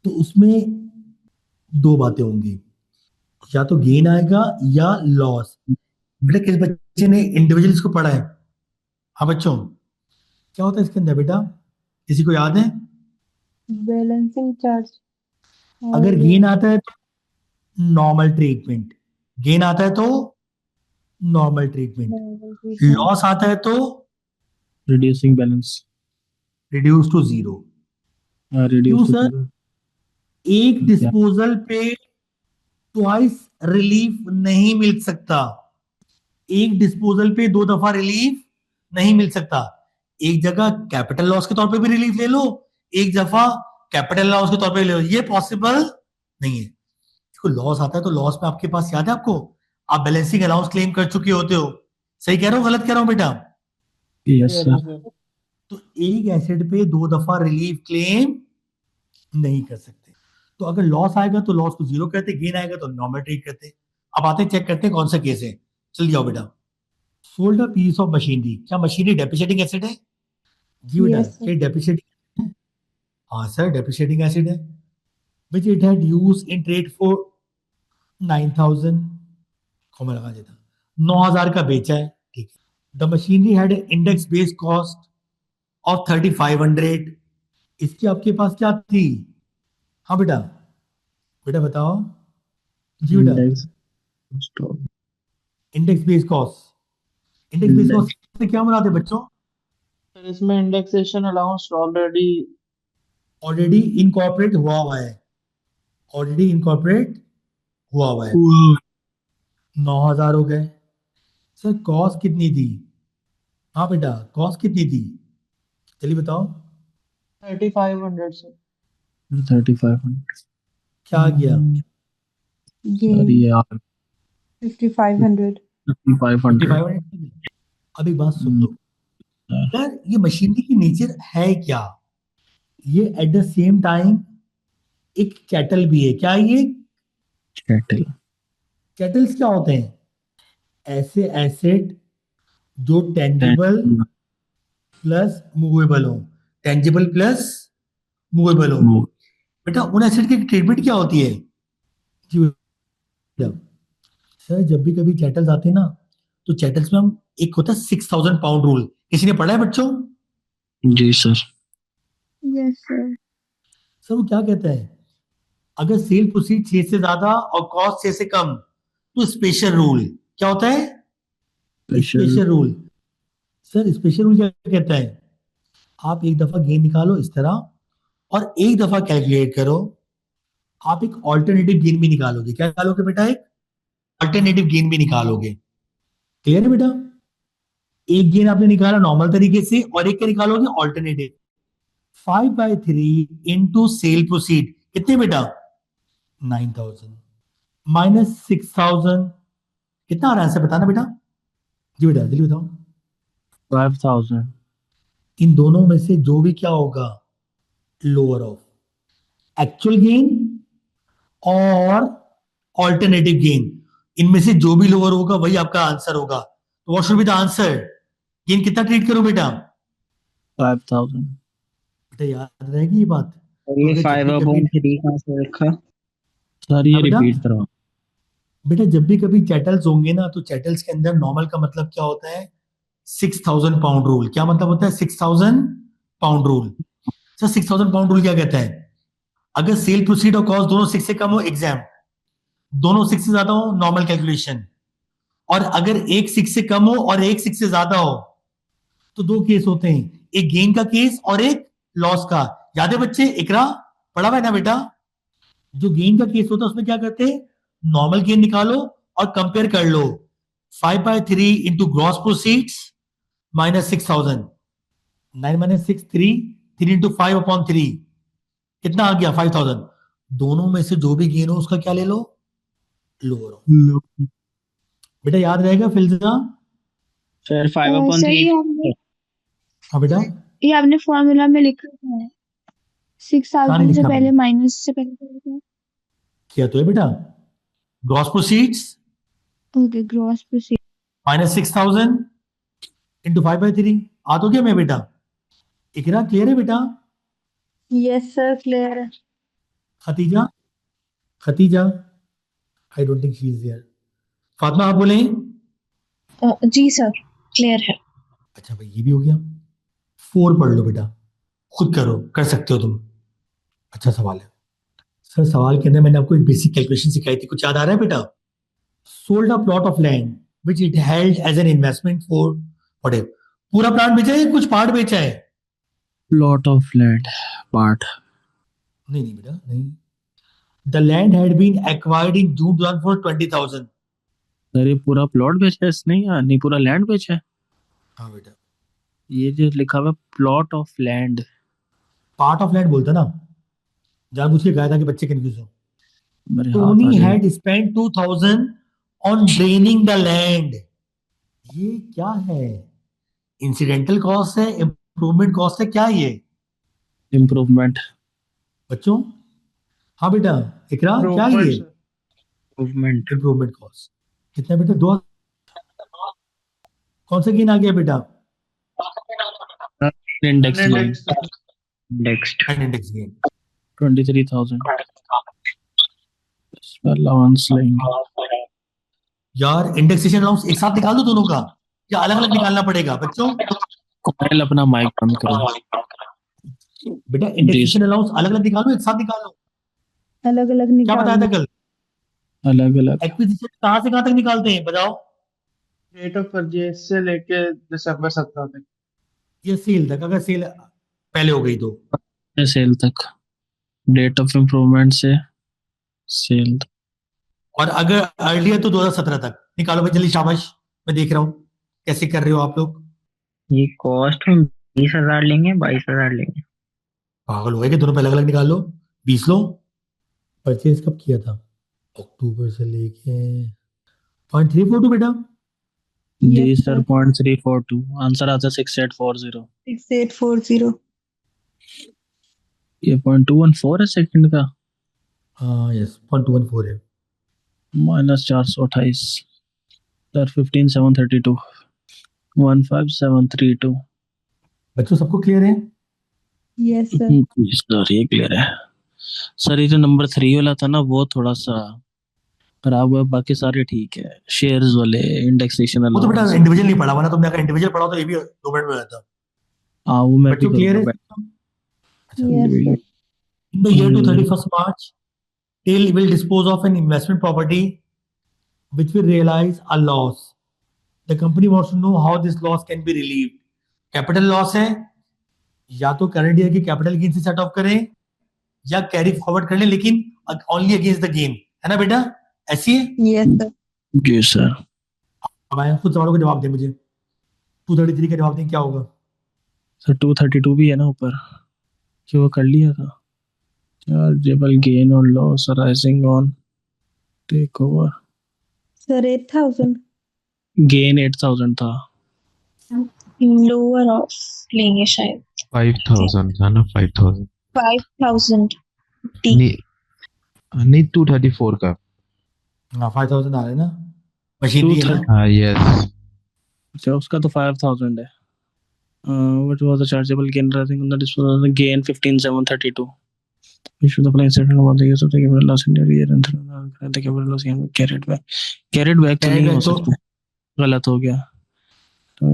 तो उसमें दो बातें होंगी, या तो गेन आएगा या लॉस। बेटा किस बच्चे ने इंडिविजुअल इसको पढ़ा है? हाँ बच्चों, क्या होता है इसके अंदर बेटा, किसी को याद है? Balancing charge. अगर गेन आता है तो नॉर्मल ट्रीटमेंट, गेन आता है तो नॉर्मल ट्रीटमेंट, लॉस आता है तो reducing balance. Reduce to zero. Reduce क्यों टू सर? एक डिस्पोजल पे ट्वाइस रिलीफ नहीं मिल सकता, एक डिस्पोजल पे 2 दफा रिलीफ नहीं मिल सकता। एक जगह कैपिटल लॉस के तौर पे भी रिलीफ ले लो, एक दफा कैपिटल लॉस के तौर पे ले लो, ये पॉसिबल नहीं है। इसको लॉस आता है तो लॉस में आपके पास याद है आपको, आप बैलेंसिंग अलाउंस क्लेम कर चुके होते हो। सही कह रहा हूँ गलत कह रहा हूँ बेटा? Yes Clear sir. है sir. तो एक एसेट पे 2 दफा रिलीफ क्लेम नहीं कर सकते। तो अगर लॉस आएगा तो लॉस को जीरो करते, गेन आएगा तो नॉर्मल ट्रीट करते। अब आते चेक करते हैं कौन सा केस है। चल जाओ बेटा। Sold a piece of machinery, क्या मशीनरी डेप्रिशिएटिंग एसेट है? जी बेटा, Yes, sir. क्या डेप्रिशिएटिंग है? हाँ सर, डेप्रिशिएटिंग एसेट है। Which it had use in trade for 9000, मैं लगा देता 9000 का बेचा है, ठीक है। The machinery had index based cost of 3500, इसकी आपके पास क्या थी? हाँ बेटा, बेटा बताओ। जी बेटा, index index based cost, index based cost से क्या मुराद है बच्चों? सर इसमें indexation allowance already already incorporate हुआ है, ऑलरेडी इनकॉर्पोरेट हुआ है। 9000 हो गए। सर कॉस्ट कितनी थी? हाँ बेटा, कॉस्ट कितनी थी? चलिए बताओ। 3500 सर. 3500 क्या आ गया? सर Gain ये यार 5500. 5500 5500। अब एक बात सुन लो यार, ये मशीनरी की नेचर है क्या? ये एट द सेम टाइम एक चैटल भी है। क्या ये चैटल चैटल्स क्या होते हैं? ऐसे एसेट जो टेंजिबल प्लस मूवेबल हो, टेंजिबल प्लस मूवेबल हो। बेटा उन एसेट की ट्रीटमेंट क्या होती है? जी बेटा, सर जब भी कभी चैटल्स आते हैं ना, तो चैटल्स में हम एक होता है 6000 पाउंड रूल, किसी ने पढ़ा है बच्चों? जी सर। Yes, sir. सर वो क्या कहता है, अगर सेल प्रोसीड 6 से ज्यादा और कॉस्ट 6 से कम तो स्पेशल रूल। क्या होता है? Special rule. Sir special rule क्या कहता है? आप एक दफा गेन निकालो इस तरह, और एक दफा कैलकुलेट करो, आप एक ऑल्टरनेटिव गेन भी निकालोगे। क्या निकालोगे बेटा? एक ऑल्टरनेटिव गेन भी निकालोगे। क्लियर है बेटा? एक गेन आपने निकाला नॉर्मल तरीके से और एक क्या निकालोगे? ऑल्टरनेटिव। 5/3 इंटू सेल प्रोसीड कितने बेटा? 9000 माइनस 6000, कितना आ रहा है आंसर बताना बेटा? जी बेटा जल्दी बताओ। 5000 इन दोनों में से जो भी क्या होगा, लोअर ऑफ एक्चुअल गेन और ऑल्टरनेटिव गेन, इनमें से जो भी लोअर होगा वही आपका आंसर होगा। तो what should be the answer? Gain कितना ट्रीट करो बेटा? 5000 बेटा याद रहेगी ये बात? और ये अगर जब भी कभी 5/3 कहाँ से रखा? सर ये हाँ बेटा, रिपीट करवा। बेटा जब भी कभी चैटल्स होंगे ना, तो चैटल्स के अंदर नॉर्मल का मतलब क्या होता है? 6000 पाउंड रूल। क्या मतलब होता है 6000 pound rule? Sir 6000 pound rule क्या कहता है? अगर सेल प्रोसीड और कॉस्ट दोनों 6 से कम हो एग्जाम, दोनों 6 से ज्यादा हो नॉर्मल कैलकुलेशन, और अगर एक 6 से कम हो और एक 6 से ज्यादा हो, तो दो केस होते हैं, एक गेन का केस और एक लॉस का। याद है बच्चे? इकरा पढ़ा हुआ है ना बेटा? जो गेन का केस होता है उसमें क्या करते हैं, नॉर्मल गेन निकालो और कंपेयर कर लो। 5/3 into gross proceeds minus 6000, 9 minus 6 3, 3 into 5/3 कितना आ गया? 5000। दोनों में से जो भी गेन हो उसका क्या ले लो? लोअर हो। बेटा याद रहेगा फिल्जा? सर सर 5/3 ये आपने हाँ बेटा, फॉर्मूला में लिखा है, कहाँ नहीं 6000 से लिखा पहले मैंने? माइनस से पहले। किया तो है बेटा। Gross proceeds okay, gross proceed. Minus 6000 into 5/3 आ तो गया मैं बेटा? इकरा क्लियर है बेटा? यस सर, क्लियर है। Khatija, Khatija, I don't think she is there. Fatima आप बोले? जी सर, क्लियर है। अच्छा भाई ये भी हो गया। 4 पढ़ लो बेटा, खुद करो, कर सकते हो तुम। अच्छा सवाल है। सर सवाल के अंदर मैंने आपको एक बेसिक कैलकुलेशन सिखाई थी, कुछ याद आ रहा है बेटा? Sold a plot of land which it held as an investment for whatever. पूरा प्लाट बेचा है कुछ पार्ट बेचा है? Plot of land part. नहीं नहीं बेटा नहीं। The land had been acquired in June 2004 20,000। Sir ये पूरा प्लॉट बेचा है इसने या नहीं, पूरा लैंड बेचा है? हाँ बेटा, ये जो लिखा हुआ plot of land. Part of land बोलता ना, जानबूझ के गाया था कि बच्चे कंफ्यूज हो। मेरे हाथ आ टोनी जाएगा। Had spent 2000 on draining the land. ये क्या है? इंसिडेंटल कॉस्ट है, इम्प्रूवमेंट कॉस्ट है, क्या है ये इम्प्रूवमेंट। बच्चों? हाँ बेटा, इकरा क्या है ये? Improvement movement. इम्प्रूवमेंट कॉस्ट कितना बेटा? दो। कौन सा गेन आ गया बेटा? Index gain index next. And index gain. 23,000। इस पर अलाउंस लेंगे। यार इंडेक्सेशन अलाउंस एक साथ निकाल दो दोनों का, या अलग अलग निकालना पड़ेगा बच्चों? कोयल अपना माइक बंद करो। बेटा जी इंडेक्सेशन सर। अलाउंस अलग अलग निकालो, एक साथ निकालो। अलग अलग क्या निकाल बताया था लो। कल? अलग अलग। एक्विजिशन कहाँ से कहाँ तक निकालते हैं बताओ? डेट ऑफ परचेज से लेके दिसंबर 17 तक। ये सेल तक, अगर सेल पहले हो गई तो। सेल तक। डेट ऑफ इम्प्रूवमेंट से सेल। और अगर अर्ली है तो 2017 तक निकालो भाई, जल्दी शाबाश। मैं देख रहा हूँ कैसे कर रहे हो आप लोग। ये कॉस्ट में 20,000 लेंगे, 22,000 लेंगे। पागल हो गए कि दोनों पे अलग अलग निकाल लो। 20 लो। परचेज कब किया था? अक्टूबर से लेके 0.342 बेटा। जी यस सर। सर। 0.342 आंसर आता है 6840। 6840। ये 0.214 है सेकंड का। हाँ यस, 0.214 है। -428। सर 15,732। 15,732। बच्चों सबको क्लियर है? Yes sir. जी सर ये क्लियर है। सर ये जो नंबर 3 वाला था ना वो थोड़ा सा खराब हुआ, बाकी सारे ठीक है। शेयर्स वाले, इंडेक्सेशन वो तो बेटा अलाउंस। इंडिविजुअल नहीं पढ़ा हुआ ना तुमने, अगर इंडिविजुअल पढ़ा हो तो ये भी 2 मिनट में हो जाता। हाँ वो मैं भी बच्चों क्लियर करूंगा है? बैठ। अच्छा। Yes sir. In the year to 31st March, TAIL will dispose of an investment property which will realize a loss. The company wants to know how this loss can be relieved. Capital loss है, या तो current year की capital gain से set of करें, या carry forward कर लें, लेकिन ओनली अगेंस्ट द गेन, है ना बेटा? ऐसी है। Yes sir. जी सर। अब आए खुद सवालों का जवाब दें मुझे। 233 का जवाब दें, क्या होगा? सर 232 भी है ना ऊपर, कि वो कर लिया था। चार्जेबल गेन और loss arising on take over. Sir 8000 gain 8,000 था। लोअर ऑफ लेंगे शायद। 5,000 था ना, 5,000। 5000 टी। नहीं नहीं, 234 का। हाँ 5000 आ रहे हैं ना, मशीनरी है ना। 230। हाँ यस। अच्छा उसका तो 5,000 है। What was the chargeable gain arising on the disposal of gain 15,732। Issue the plan set about the use of the capital loss in the year and the capital loss can be carried back। carried back तो Carried नहीं हो back तो सकता, गलत हो गया। तो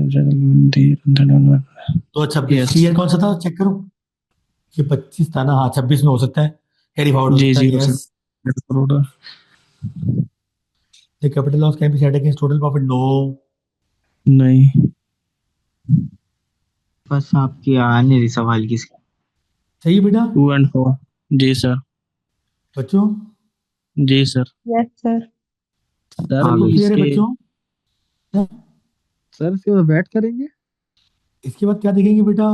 तो 26 यस। ईयर कौन सा था चेक करो। ये 25 था ना, हाँ 26 में हो सकता है, कैरी फॉरवर्ड हो जी सकता है। 0 yes. Crore. The capital loss can be set against total profit. No. नहीं। बस आपकी आ नहीं रही सवाल की। सही है बेटा 2 and 4। Ji sir. बच्चों? जी सर। Yes sir. सर सबको क्लियर है इसके बच्चों? सर इसके बाद बैट करेंगे। इसके बाद क्या देखेंगे बेटा?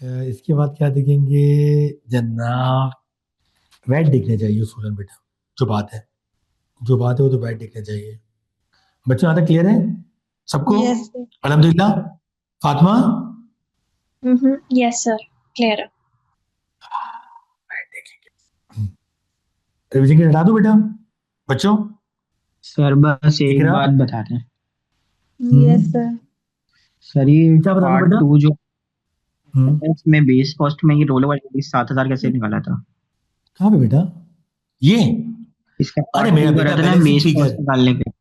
इसके बाद क्या देखेंगे जनाब? वैट देखने चाहिए उसूलन बेटा। जो बात है, जो बात है वो तो वैट देखने चाहिए। बच्चों यहाँ तक क्लियर है सबको? Yes sir. अल्हम्दुलिल्लाह। फातिमा? यस सर क्लियर है। वैट देखेंगे। रिविजन की हटा दो बेटा बच्चों। सर बस एक इकरा? बात बता दें। Yes sir. सर ये क्या बता दो पार्ट बेटा? 2 जो हम्म, है, इसमें बेस कॉस्ट में ये रोल ओवर 7,000 कैसे निकाला था? कहाँ पे बेटा ये? इसका अरे पार्ट मेरा 2 कर बेटा रहा था ना बैलेंसिंग बेस कॉस्ट फिगर। निकालने के।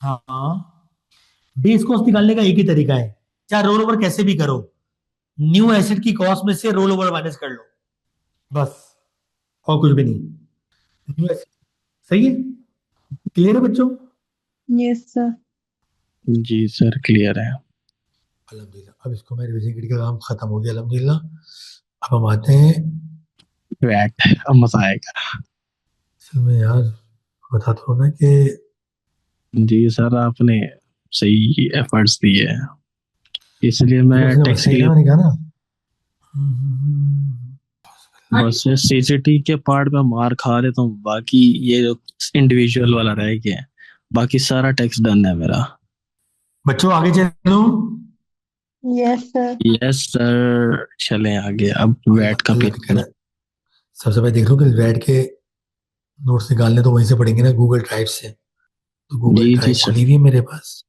हाँ, बेस कॉस्ट निकालने का एक ही तरीका है, चाहे रोल ओवर कैसे भी करो, न्यू एसेट की कॉस्ट में से रोल ओवर माइनस कर लो, बस, और कुछ भी नहीं। New asset. सही है? क्लियर है बच्चों? Yes sir. जी सर क्लियर है। अल्हम्दुलिल्लाह। अब इसको मैं रिवीजन का काम खत्म हो गया अल्हम्दुलिल्लाह। अब हम आते हैं, वैट अब मजा आएगा। असल में यार बताता हूँ ना कि जी सर, आपने सही एफर्ट्स दिए हैं, इसलिए मैं उसने टैक्स के सही लिए ना मैंने कहा ना। हम्म, बस सीसीटी के पार्ट में मार खा लेता हूँ, बाकी ये जो इंडिविजुअल वाला रह गया है, बाकी सारा टैक्स डन है मेरा। बच्चों आगे चलो। Yes, sir. यस सर, चलें आगे। अब वैट का अल्लाह पेज का करे। सबसे पहले देख लो कि बैठ के नोट्स निकालने तो वहीं से पढ़ेंगे ना, गूगल ड्राइव से। तो गूगल जी जी ड्राइव सर, खुली हुई है मेरे पास।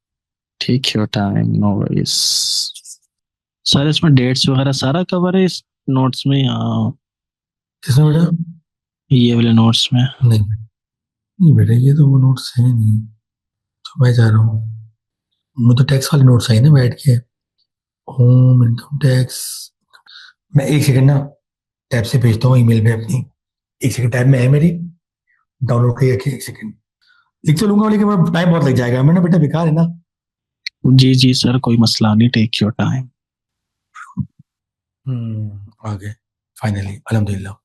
ठीक your time, no worries. Sir इसमें डेट्स वगैरह सारा कवर है इस नोट्स में, या किसमें बेटा? ये वाले नोट्स में? नहीं, नहीं बेटा, ये तो वो नोट्स है नहीं तो मैं जा रहा हूँ। मुझे तो टैक्स वाले नोट्स आई ना बैठ के। Home income tax. मैं एक सेकंड ना टैब से भेजता हूँ ईमेल पे अपनी। एक सेकंड, टैब में है मेरी, डाउनलोड करके रखिए। एक सेकंड लिख तो लूंगा, लेकिन टाइम बहुत लग जाएगा। मैं ना बेटा बेकार है ना। जी जी सर, कोई मसला नहीं, टेक योर टाइम। आ गए फाइनली, अल्हम्दुलिल्लाह।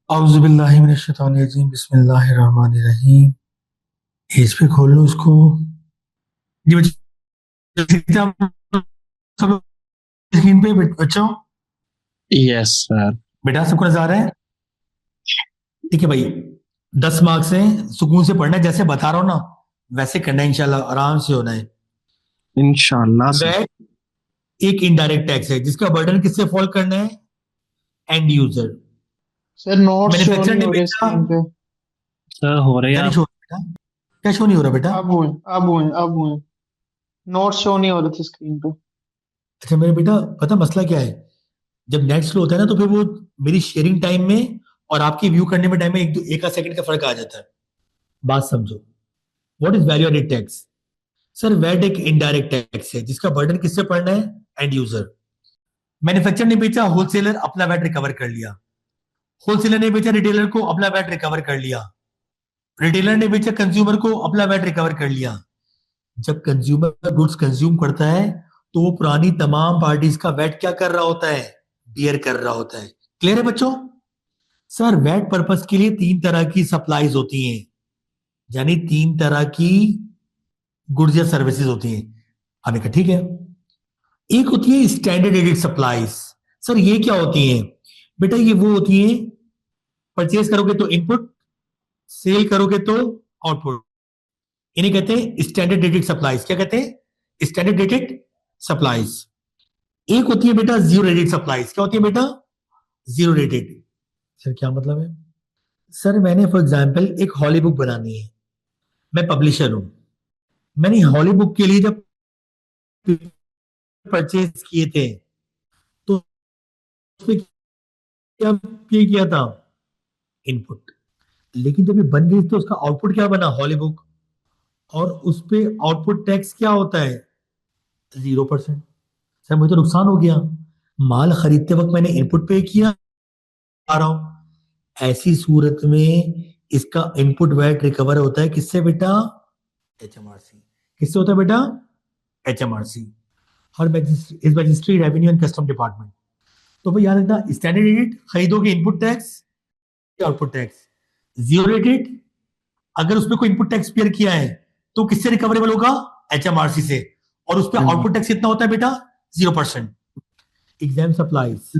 औज़ु बिल्लाहि मिनश शैतानिर रजीम, बिस्मिल्लाहिर रहमानिर रहीम। एज पे खोल लो इसको। जी बच्चों, सब स्क्रीन पे बच्चों। Yes sir. बेटा सबको नजर आ रहा है? ठीक है भाई, 10 मार्क्स हैं। सुकून से पढ़ना है, जैसे बता रहा हूँ ना वैसे करना है, इंशाल्लाह आराम से होना है। इंशाल्लाह सर। वैट एक इनडायरेक्ट टैक्स है जिसका बर्डन किससे फॉल करना है? And user. Sir notes show manufacturer नहीं ने हो रहे बेचा। स्क्रीन पे। सर हो रहे हैं क्या नहीं आप? शो हो रहा बेटा? क्या शो नहीं हो रहा बेटा? अब हुए। नोट्स शो नहीं हो रहे थे स्क्रीन पे। अच्छा मेरे बेटा, पता मसला क्या है? जब नेट स्लो होता है ना तो फिर वो मेरी शेयरिंग टाइम में और आपकी व्यू करने में टाइम में एक आध सेकंड का फर्क आ जाता है। बात समझो। What is value added tax? Sir VAT एक इनडायरेक्ट टैक्स है जिसका बर्डन किससे पड़ना है? And user. मैन्युफैक्चरर ने बेचा, होलसेलर अपना वैट रिकवर कर लिया। होलसेलर ने बेचा रिटेलर को, अपना वैट रिकवर कर लिया। रिटेलर ने बेचा कंज्यूमर को, अपना वैट रिकवर कर लिया। जब कंज्यूमर गुड्स कंज्यूम करता है तो वो पुरानी तमाम पार्टीज का वैट क्या कर रहा होता है? बियर कर रहा होता है। क्लियर है बच्चों? सर वैट पर्पस के लिए 3 तरह की सप्लाईज होती हैं, यानी 3 तरह की गुड्स या सर्विसेज होती हैं। हमने कहा ठीक है। एक होती है स्टैंडर्ड एडेड सप्लाईज। सर ये क्या होती हैं? बेटा ये वो होती हैं, परचेज करोगे तो इनपुट, सेल करोगे तो आउटपुट। इन्हें कहते हैं स्टैंडर्ड डेटेड सप्लाईज। क्या कहते हैं? Standard dated supplies. एक होती है बेटा जीरो रेटेड सप्लाईज। क्या होती है बेटा? Zero rated. सर क्या मतलब है? सर मैंने फॉर एग्जांपल एक हॉली बुक बनानी है, मैं पब्लिशर हूं। मैंने हॉली बुक के लिए जब परचेज किए थे तो उसमें क्या पे किया था? इनपुट। लेकिन जब ये बन गई तो उसका आउटपुट क्या बना? हॉली बुक। और उस पे आउटपुट टैक्स क्या होता है? 0%। सर मुझे तो नुकसान हो गया। माल खरीदते वक्त मैंने इनपुट पे किया, आ रहा हूं। ऐसी सूरत में इसका इनपुट वैट रिकवर होता है किससे बेटा? HMRC। किससे होता है बेटा? HMRC। और इस registry revenue and custom department. तो भाई याद रखना, स्टैंडर्ड रेटेड खरीदोगे input tax, output tax. Zero rated अगर उसमें कोई इनपुट टैक्स पेयर किया है तो किससे रिकवरेबल होगा? HMRC से। और उस पर आउटपुट टैक्स कितना होता है बेटा? 0%। Exam supplies.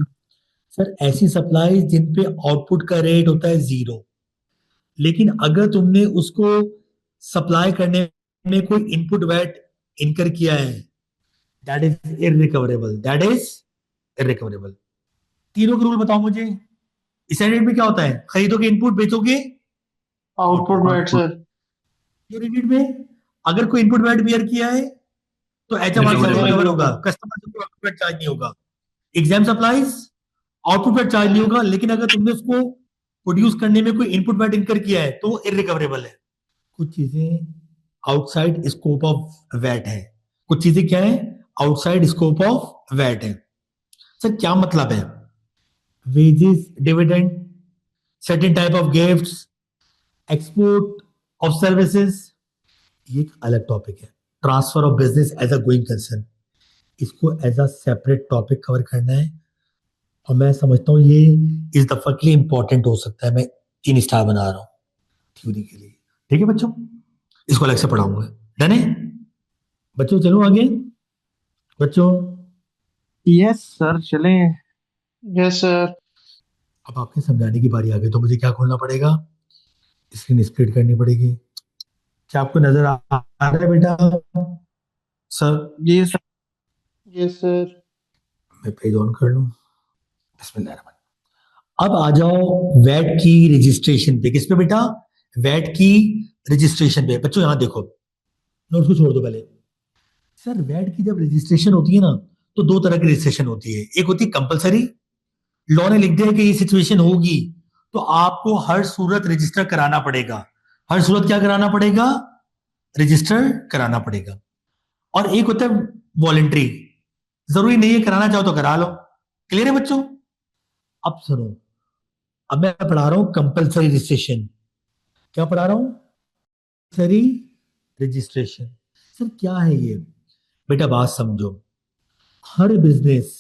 सर ऐसी सप्लाईज जिन पे आउटपुट का रेट होता है 0, लेकिन अगर तुमने उसको सप्लाई करने में कोई इनपुट वैट इनकर किया है, that is irrecoverable. That is irrecoverable. तीनों के रूल बताओ मुझे। स्टैंडर्ड में क्या होता है? खरीदोगे इनपुट, बेचोगे आउटपुट बैठ आउटपुट। सर। यूनिट में अगर कोई इनपुट वैट बियर किया है तो HMRC से रिकवरेबल। रिकवर रिकवरेबल होगा, होगा। कस्टमर से कोई आउटपुट चार्ज नहीं होगा। Exempt supplies output VAT charge नहीं होगा, लेकिन अगर तुमने उसको प्रोड्यूस करने में कोई इनपुट वैट इनकर किया है तो इररिकवरेबल है। कुछ चीजें आउटसाइड स्कोप ऑफ वैट है। कुछ चीजें क्या है? आउटसाइड स्कोप ऑफ वैट है। सर क्या मतलब है? Wages, dividend, certain type of gifts, export of services, ये एक अलग टॉपिक है। Transfer of business as a going concern, इसको as a separate topic cover करना है। और मैं समझता हूँ ये इस दफा के लिए इंपॉर्टेंट हो सकता है। मैं 3 स्टार बना रहा हूँ थ्योरी के लिए। ठीक है बच्चों? इसको अलग से पढ़ाऊंगा। डन है बच्चों? चलो आगे बच्चों। यस सर चलें। Yes sir. अब आपके समझाने की बारी आ गई, तो मुझे क्या खोलना पड़ेगा? स्क्रीन स्प्लिट करनी पड़ेगी। क्या आपको नजर आ रहा है बेटा? सर जी सर। Yes sir. मैं पेज ऑन कर लूं। बिस्मिल्लाह। अब आ जाओ वैट की रजिस्ट्रेशन पे। किस पे बेटा? वैट की रजिस्ट्रेशन पे। बच्चों यहां देखो, नोट्स को छोड़ दो पहले। सर वैट की जब रजिस्ट्रेशन होती है ना, तो दो तरह की रजिस्ट्रेशन होती है। एक होती है कंपलसरी, लॉ ने लिख दिया है कि ये सिचुएशन होगी तो आपको हर सूरत रजिस्टर कराना पड़ेगा। हर सूरत क्या कराना पड़ेगा? रजिस्टर कराना पड़ेगा। और एक होता है वॉलेंट्री, जरूरी नहीं है, कराना चाहो तो करा लो। क्लियर है बच्चों? अब सुनो, अब मैं पढ़ा रहा हूं कंपलसरी रजिस्ट्रेशन। क्या पढ़ा रहा हूं? Compulsory registration. सर क्या है ये? बेटा बात समझो, हर बिजनेस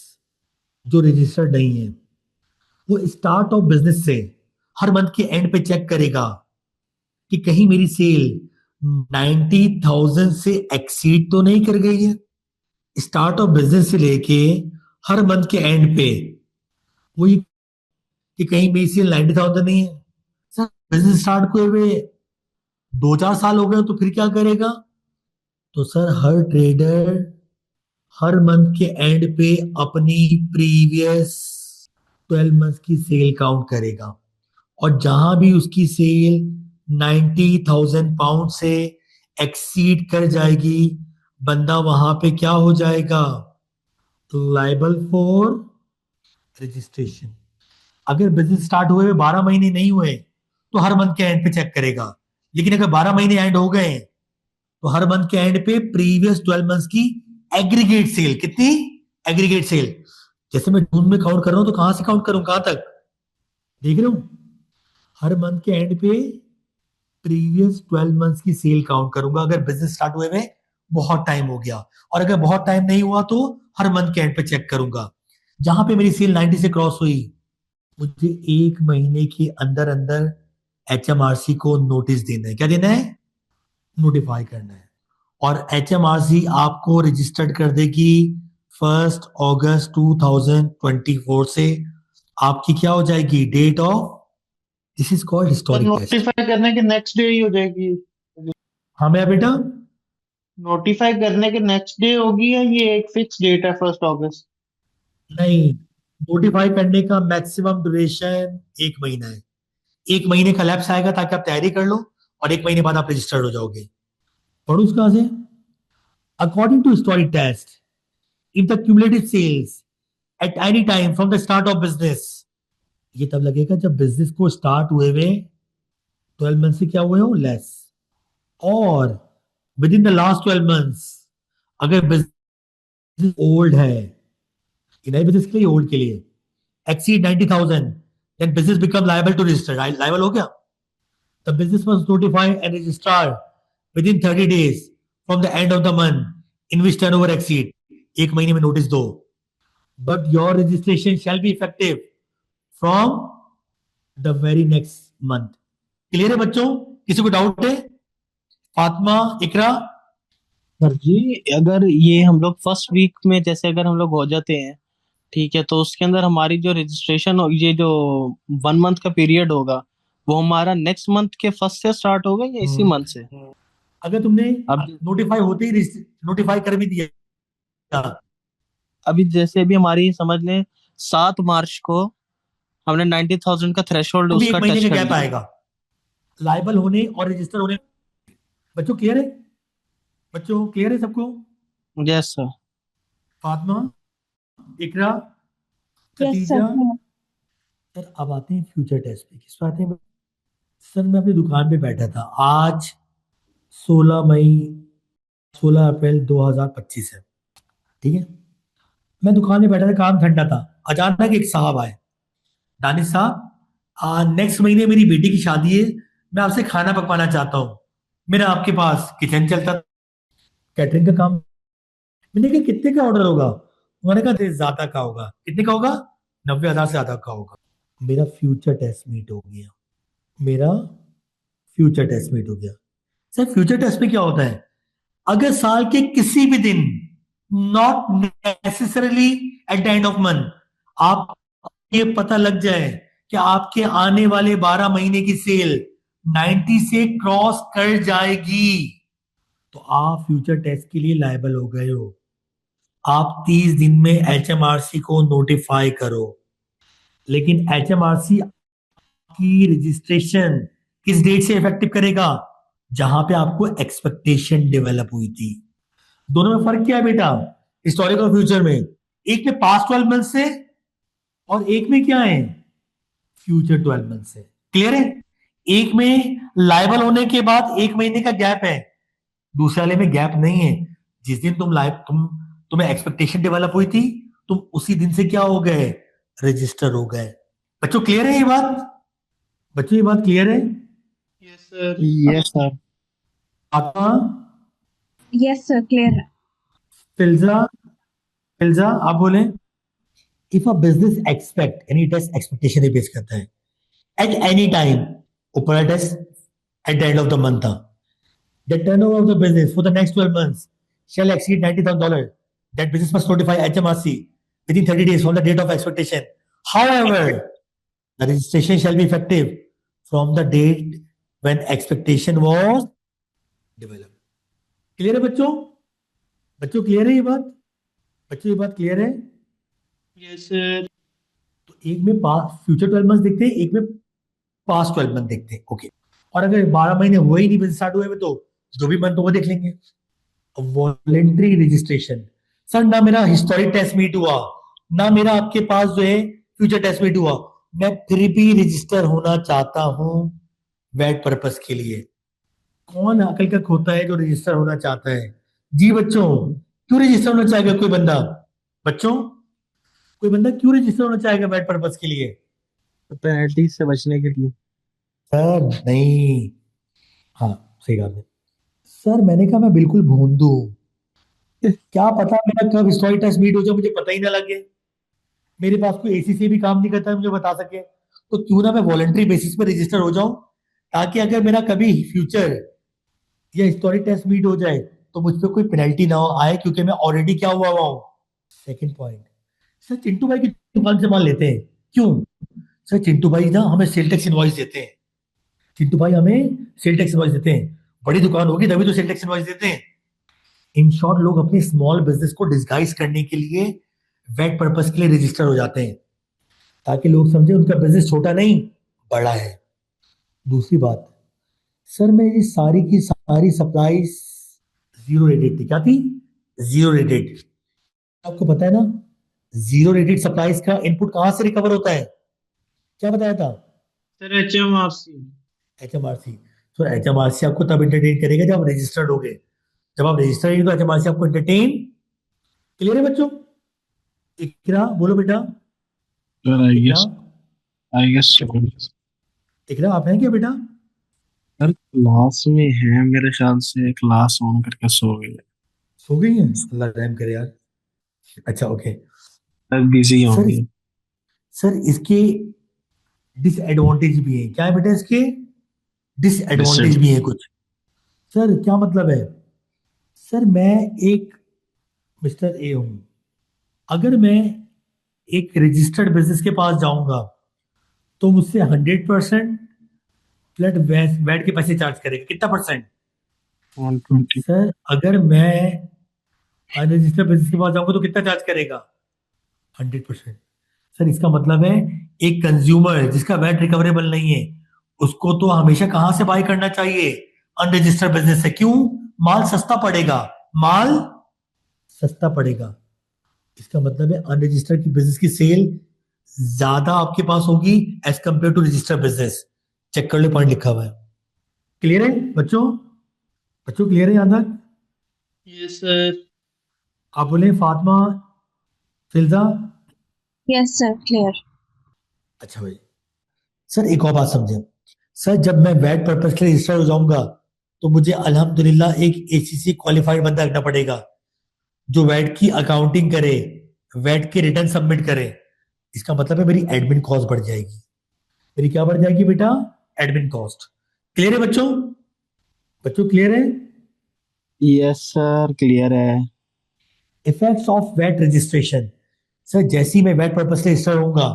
जो रजिस्टर्ड नहीं है वो स्टार्ट ऑफ बिजनेस से हर मंथ के एंड पे चेक करेगा कि कहीं मेरी सेल 90,000 से एक्सीड तो नहीं कर गई है। स्टार्ट ऑफ बिजनेस से लेके हर मंथ के एंड पे वो ये कि कहीं मेरी सेल 90,000 नहीं है। सर बिजनेस स्टार्ट हुए हुए 2-4 साल हो गए तो फिर क्या करेगा? तो सर हर ट्रेडर हर मंथ के एंड पे अपनी प्रीवियस 12 मंथ की सेल काउंट करेगा, और जहां भी उसकी सेल 90,000 पाउंड से एक्सीड कर जाएगी, बंदा वहां पे क्या हो जाएगा? Liable for registration. अगर बिजनेस स्टार्ट हुए 12 महीने नहीं हुए तो हर मंथ के एंड पे चेक करेगा, लेकिन अगर 12 महीने एंड हो गए तो हर मंथ के एंड पे प्रीवियस 12 मंथ्स की एग्रीगेट सेल, कितनी एग्रीगेट सेल, जैसे मैं जून में काउंट कर रहा हूं तो कहां से काउंट करूं, कहां तक देख रहे हो? हर मंथ के एंड पे प्रीवियस 12 मंथ्स की सेल काउंट करूंगा अगर बिजनेस स्टार्ट हुए में बहुत टाइम हो गया, और अगर बहुत टाइम नहीं हुआ तो हर मंथ के एंड पे चेक करूंगा। जहां पे मेरी सेल 90 से क्रॉस हुई, मुझे 1 महीने के अंदर अंदर एचएमआरसी को नोटिस देना है। क्या देना है? नोटिफाई करना है। और एचएमआरसी आपको रजिस्टर्ड कर देगी 1 अगस्त 2024 से। आपकी क्या हो जाएगी? Date of, this is called sir historic test. Notify करने के नेक्स्ट डे ही हो जाएगी? हाँ मेरा बेटा? नोटिफाई करने के नेक्स्ट डे होगी या ये एक फिक्स डेट है 1 अगस्त? नहीं, नोटिफाई करने का मैक्सिमम ड्यूरेशन 1 महीना है। 1 महीने का लैप्स आएगा ताकि आप तैयारी कर लो, और 1 महीने बाद आप रजिस्टर्ड हो जाओगे। पढ़ू कहां से? According to historic test, if the cumulative sales at any time from the start of business, ये तब लगेगा जब बिजनेस को स्टार्ट हुए हुए 12 मंथ से क्या हुए हो लेस, और with in the last 12 months अगर बिजनेस ओल्ड है, ये नए बिजनेस के लिए, ओल्ड के लिए exceed 90,000, then business become liable to register। liable हो गया? The business must notify and register within 30 days from the end of the month in which turnover exceed। 1 महीने में नोटिस दो, but your registration shall be effective from the very next month। Clear है बच्चों? किसी को doubt है? फातिमा, इकरा? Sir जी अगर ये हम लोग फर्स्ट वीक में जैसे अगर हम लोग हो जाते हैं, ठीक है, तो उसके अंदर हमारी जो रजिस्ट्रेशन हो, ये जो 1 मंथ का पीरियड होगा वो हमारा नेक्स्ट मंथ के फर्स्ट से स्टार्ट होगा या इसी मंथ से? अगर तुमने अब नोटिफाई होते ही नोटिफाई कर भी दिया, अभी जैसे अभी हमारी समझ लें 7 मार्च को हमने 90,000 का थ्रेशोल्ड तो भी उसका 1 महीने टच का कर गैप लिया। आएगा लाइबल होने और रजिस्टर होने। बच्चों क्लियर है? बच्चों क्लियर है सबको? Yes sir. Fatima, Iqra, yes sir. Khatija? Sir अब आते हैं फ्यूचर टेस्ट पे। किस बात है? सर मैं अपनी दुकान पे बैठा था, आज 16 मई, 16 अप्रैल 2025 है, ठीक है? मैं दुकान में बैठा था, काम ठंडा था। अचानक एक साहब आए, दानिश साहब नेक्स्ट महीने मेरी बेटी की शादी है, मैं आपसे खाना पकवाना चाहता हूँ, मेरा आपके पास किचन चलता, कैटरिंग का काम। मैंने कहा कितने का ऑर्डर होगा? उन्होंने कहा ज्यादा का होगा। कितने का होगा? 90,000 से ज्यादा का होगा। मेरा फ्यूचर टेस्ट मीट हो गया, मेरा फ्यूचर टेस्ट मीट हो गया। सर फ्यूचर टेस्ट में क्या होता है, अगर साल के किसी भी दिन, not necessarily eight the end of month, आप ये पता लग जाए कि आपके आने वाले 12 महीने की सेल 90 से क्रॉस कर जाएगी, तो आप फ्यूचर टेस्ट के लिए लायबल हो गए हो। आप 30 दिन में एचएमआरसी को नोटिफाई करो, लेकिन एचएमआरसी की रजिस्ट्रेशन किस डेट से इफेक्टिव करेगा, जहां पे आपको एक्सपेक्टेशन डेवलप हुई थी। दोनों में फर्क क्या है बेटा, हिस्टोरिक और फ्यूचर में? एक में पास्ट 12 मंथ से और एक में क्या है, फ्यूचर 12 मंथ से। क्लियर है? एक में लायबल होने के बाद 1 महीने का गैप है, दूसरे वाले में गैप नहीं है। जिस दिन तुम्हें एक्सपेक्टेशन डेवलप हुई थी, तुम उसी दिन से क्या हो गए, रजिस्टर हो गए। बच्चों क्लियर है ये बात? बच्चों ये बात क्लियर है? Yes sir. Yes sir. Atma, Yes, sir. Clear. Filza, Filza आप बोले। इफ अ बिजनेस एक्सपेक्ट, यानी टेस्ट एक्सपेक्टेशन बेस करता है, एट एनी टाइम, ऊपर test at the end of the month था, the turnover of the business for the next 12 months shall exceed $90,000. That business must notify HMRC within 30 days from the date of expectation. However, the registration shall be effective from the date when expectation was developed. Clear है बच्चों? बच्चों clear है ये बात? बच्चों ये बात clear है? Yes sir. तो एक में फ्यूचर 12 मंथ देखते हैं, एक में पास्ट 12 मंथ देखते हैं। ओके, और अगर 12 महीने हुए ही नहीं, बिजनेस स्टार्ट हुए में, तो जो भी मंथ वो देख लेंगे। वॉलेंट्री रजिस्ट्रेशन, सर ना मेरा हिस्टोरिक टेस्ट मीट हुआ, ना मेरा आपके पास जो है फ्यूचर टेस्ट मीट हुआ, मैं फिर भी रजिस्टर होना चाहता हूं वैट पर्पस के लिए। कौन अकल का खोता है जो रजिस्टर होना चाहता है? जी बच्चों, क्यों रजिस्टर होना चाहेगा कोई बंदा? बच्चों, कोई बंदा क्यों रजिस्टर होना चाहेगा वैट पर्पस के लिए? पेनल्टी से बचने के लिए। सर नहीं, हाँ सही बात है सर, मैंने कहा मैं बिल्कुल भोंदू हूं, क्या पता मेरा कब हिस्टोरिक टेस्ट मीट हो जाए, मुझे पता ही ना लगे। मेरे पास कोई एसीसी भी काम नहीं करता है मुझे बता सके, तो क्यों ना मैं वॉलंटरी बेसिस पे रजिस्टर हो जाऊं, ताकि अगर मेरा कभी फ्यूचर या हिस्टोरिक टेस्ट मीट हो जाए तो मुझ पर कोई पेनल्टी ना आए, क्योंकि मैं ऑलरेडी क्या हुआ हूं। सेकंड पॉइंट, सर चिंटू भाई की दुकान से माल लेते हैं, क्यों? सर चिंटू भाई ना हमें सेल टैक्स इनवॉइस देते हैं, चिंटू भाई हमें सेल टैक्स इनवॉइस देते हैं, बड़ी दुकान होगी तभी तो सेल टैक्स इनवॉइस देते हैं। इन शॉर्ट, लोग अपने स्मॉल बिजनेस को डिस्गाइज करने के लिए वेट पर्पस के लिए रजिस्टर हो जाते हैं, ताकि लोग समझे उनका बिजनेस छोटा नहीं बड़ा है। दूसरी बात, सर मेरी सारी की सारी सप्लाई जीरो रेटेड थी। क्या थी? Zero rated. आपको पता है ना, जीरो रेटेड सप्लाईज का इनपुट कहां से रिकवर होता है? क्या बताया था? सर एचएमआरसी। एचएमआरसी। तो एचएमआरसी आपको तब एंटरटेन करेगा जब आप रजिस्टर्ड हो गए। जब आप रजिस्टर्ड हैं तो एचएमआरसी आपको एंटरटेन। क्लियर है बच्चों? इकरा बोलो बेटा। सर आई इकरा, गेस इकरा आप हैं क्या बेटा? सर क्लास में है मेरे ख्याल से, क्लास ऑन करके सो गई है। सो गई हैं? अल्लाह रहम करे यार। अच्छा ओके सर बिजी सर, होंगी। सर इसके डिसएडवांटेज भी है। क्या है बेटा इसके? डिसएडवांटेज भी है कुछ। सर क्या मतलब है? सर मैं एक मिस्टर ए हूं, अगर मैं एक रजिस्टर्ड बिजनेस के पास जाऊंगा तो मुझसे 100% फ्लैट वैट के पैसे चार्ज करेगा। कितना परसेंट? 120। सर अगर मैं अनरजिस्टर्ड बिजनेस के पास जाऊंगा तो कितना चार्ज करेगा? 100%। सर इसका मतलब है एक कंज्यूमर जिसका वैट रिकवरेबल नहीं है, उसको तो हमेशा कहां से बाय करना चाहिए? अनरजिस्टर्ड बिजनेस से। क्यों? माल सस्ता पड़ेगा, माल सस्ता पड़ेगा। इसका मतलब है अनरजिस्टर्ड की बिजनेस की सेल ज्यादा आपके पास होगी as compare to registered business. Check कर लो, पॉइंट लिखा हुआ है। क्लियर है बच्चों? बच्चों क्लियर है यहां तक? Yes sir. आप बोले Fatima, Filza. Yes, sir. Clear. अच्छा भाई, सर एक और बात समझे। सर जब मैं वैट पर्पस के लिए रजिस्टर हो जाऊंगा तो मुझे अल्हम्दुलिल्लाह एक एसीसी क्वालिफाइड बंदा रखना पड़ेगा, जो वैट की अकाउंटिंग करे, वैट के रिटर्न सबमिट करे। इसका मतलब है मेरी एडमिन कॉस्ट बढ़ जाएगी। मेरी क्या बढ़ जाएगी बेटा? Admin cost. क्लियर है बच्चों? बच्चों क्लियर है? यस सर क्लियर है। Effects of VAT registration. Sir जैसे ही मैं वैट पर्पस से रजिस्टर होऊंगा,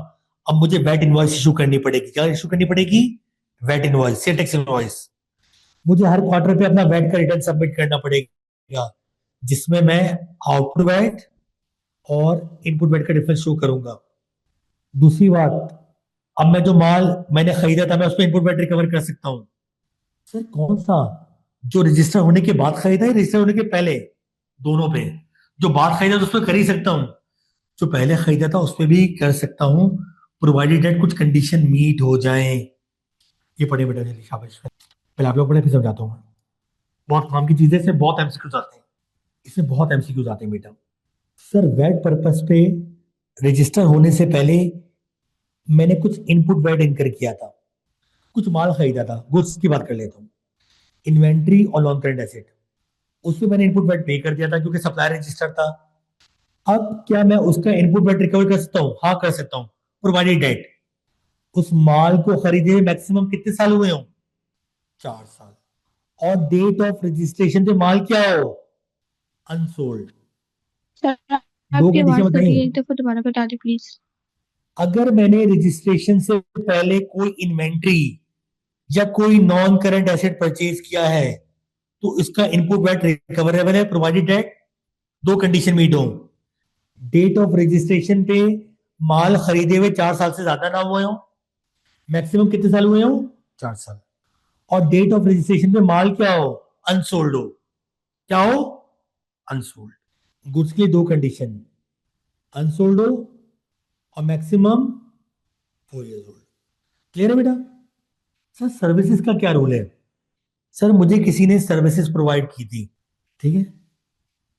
अब मुझे वैट इनवॉइस इशू करनी पड़ेगी। क्या इशू करनी पड़ेगी? VAT invoice, sale tax invoice. मुझे हर क्वार्टर पे अपना वैट का रिटर्न सबमिट करना पड़ेगा, जिसमें मैं आउटपुट वैट और इनपुट वैट का डिफरेंस शो करूंगा। दूसरी बात, अब मैं जो माल मैंने खरीदा था, मैं उस पर इनपुट वैट रिकवर कर सकता हूँ। सर कौन सा? जो रजिस्टर होने के बाद खरीदा है, रजिस्टर होने के पहले? दोनों पे। जो बाद खरीदा तो उस पर कर ही सकता हूँ, जो पहले खरीदा था उस पर भी कर सकता हूँ, प्रोवाइडेड दैट कुछ कंडीशन मीट हो जाए। ये पढ़े बेटा जल्दी, शाबाश। पहले आप लोग पढ़े फिर समझाता हूँ मैं। बहुत काम की चीजें, इसमें बहुत एमसीक्यूज आते हैं, इसमें बहुत एमसीक्यूज आते हैं बेटा। सर वैट पर्पस पे रजिस्टर होने से पहले मैंने कुछ इनपुट वैट इनकर किया था, कुछ माल खरीदा था, गुड्स की बात कर लेता हूँ, इन्वेंट्री और नॉन करेंट एसेट। उस पर मैंने इनपुट वैट पे कर दिया था क्योंकि सप्लायर रजिस्टर था। अब क्या मैं उसका इनपुट वैट रिकवर कर सकता हूँ? हाँ कर सकता हूँ, प्रोवाइडेड डेट उस माल को खरीदे हुए मैक्सिमम कितने साल हुए हो? 4 साल। और डेट ऑफ रजिस्ट्रेशन पे माल क्या हो? अनसोल्ड। सर दो आपकी कंडीशन आवाज कट रही है, बताइए। एक दफा दोबारा बता दे प्लीज। अगर मैंने रजिस्ट्रेशन से पहले कोई इन्वेंट्री या कोई नॉन करंट एसेट परचेज किया है तो इसका इनपुट वैट रिकवरेबल है, प्रोवाइडेड डेट दो कंडीशन मीट हो। डेट ऑफ रजिस्ट्रेशन पे माल खरीदे हुए 4 साल से ज्यादा ना हुए हो, मैक्सिमम कितने साल हुए हो? 4 साल। और डेट ऑफ रजिस्ट्रेशन पे माल क्या हो? अनसोल्ड हो। क्या हो? अनसोल्ड। गुड्स के लिए दो कंडीशन, अनसोल्ड हो और मैक्सिमम 4 years ओल्ड। क्लियर है बेटा? सर सर्विसेज का क्या रोल है? सर मुझे किसी ने सर्विसेज प्रोवाइड की थी, ठीक है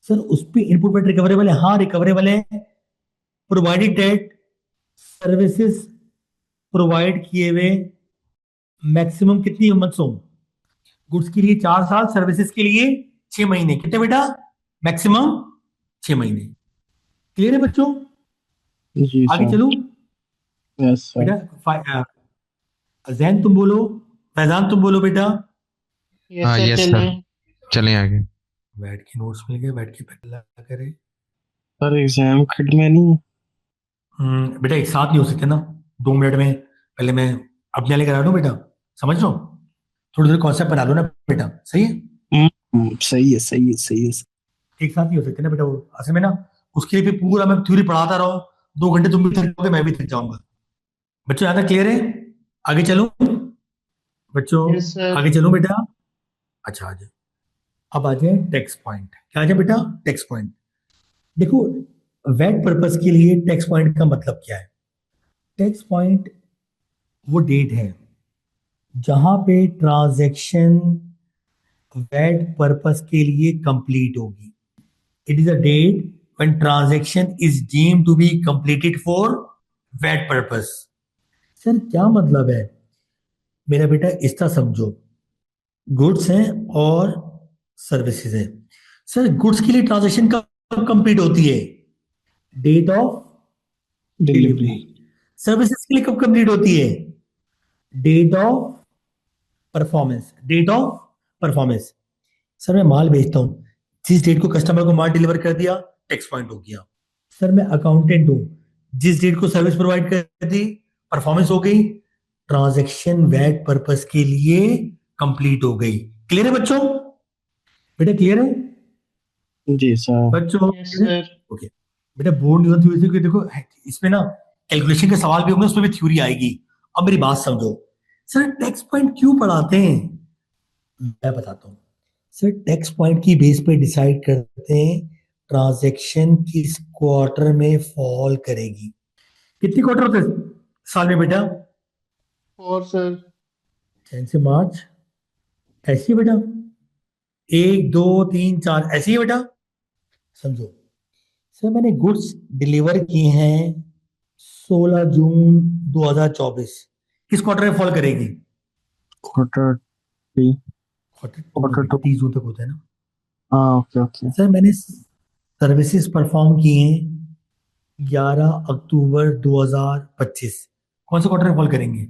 सर, उस पर इनपुट वैट रिकवरेबल है? हाँ रिकवरेबल है, प्रोवाइडेड डेट सर्विसेज प्रोवाइड किए हुए मैक्सिमम कितनी मंथ्स हो? गुड्स के लिए 4 साल, सर्विसेज के लिए 6 महीने। कितने बेटा? मैक्सिमम 6 महीने। क्लियर है बच्चों? जी आगे सर। चलूं यस सर। बेटा? जैन तुम बोलो, फैजान तुम बोलो बेटा। यस हाँ सर यस चलें। सर, चलें आगे। बैठ के नोट्स मिल गए, बैठ के पहला करे। सर एग्जाम खट में नहीं। बेटा एक साथ नहीं हो सकते ना, 2 मिनट में। पहले मैं अपने वाले करा दूं बेटा, समझ लो, थोड़ी देर कॉन्सेप्ट बना लो ना बेटा, सही है? सही है सही है सही है। एक साथ नहीं हो सकते ना बेटा, वो असल में ना उसके लिए फिर पूरा मैं थ्योरी पढ़ाता रहूं, 2 घंटे तुम भी थक जाओगे, मैं भी थक जाऊंगा। बच्चों यहाँ तक क्लियर है? आगे चलूं बच्चों? Yes sir. आगे चलूं बेटा? अच्छा आ जाए। अब आ जाए टैक्स पॉइंट। क्या आ जाए बेटा? Tax point. देखो वैट पर्पस के लिए टैक्स पॉइंट का मतलब क्या है? टैक्स पॉइंट वो डेट है जहां पे ट्रांजैक्शन वैट पर्पस के लिए कंप्लीट होगी। It is a date when transaction is deemed to be completed for VAT purpose. Sir क्या मतलब है मेरा बेटा? इस तरह समझो, गुड्स हैं और सर्विसेज हैं। सर गुड्स के लिए ट्रांजैक्शन कब कंप्लीट होती है? Date of delivery. सर्विसेज के लिए कब कंप्लीट होती है? Date of performance. Date of performance. Sir मैं माल बेचता हूं, जिस डेट को कस्टमर को माल डिलीवर कर दिया, टैक्स पॉइंट हो गया। सर मैं अकाउंटेंट हूं, जिस डेट को सर्विस प्रोवाइड कर दी, परफॉर्मेंस हो गई, ट्रांजैक्शन वैट पर्पस के लिए कंप्लीट हो गई। क्लियर है बच्चों? बेटा क्लियर है जी सर। बच्चों? Yes sir. ओके बेटा, बोर्ड नहीं होती वैसे, देखो इसमें ना कैलकुलेशन के सवाल भी होंगे, उसमें भी थ्योरी आएगी। अब मेरी बात समझो, सर टैक्स पॉइंट क्यों पढ़ाते हैं? मैं बताता हूँ। सर टैक्स पॉइंट की बेस पे डिसाइड करते हैं ट्रांजैक्शन किस क्वार्टर में फॉल करेगी। कितनी क्वार्टर होते हैं साल में बेटा? 4 सर। जैन से मार्च, ऐसी है बेटा? 1 2 3 4 ऐसी है बेटा? समझो सर मैंने गुड्स डिलीवर किए हैं 16 जून 2024, किस क्वार्टर में फॉल करेगी? क्वार्टर 3। Quarter two। 30 जून तक होता है ना। हाँ ओके ओके। सर मैंने सर्विसेज परफॉर्म किए हैं 11 अक्टूबर 2025, कौन से क्वार्टर में फॉल करेंगे?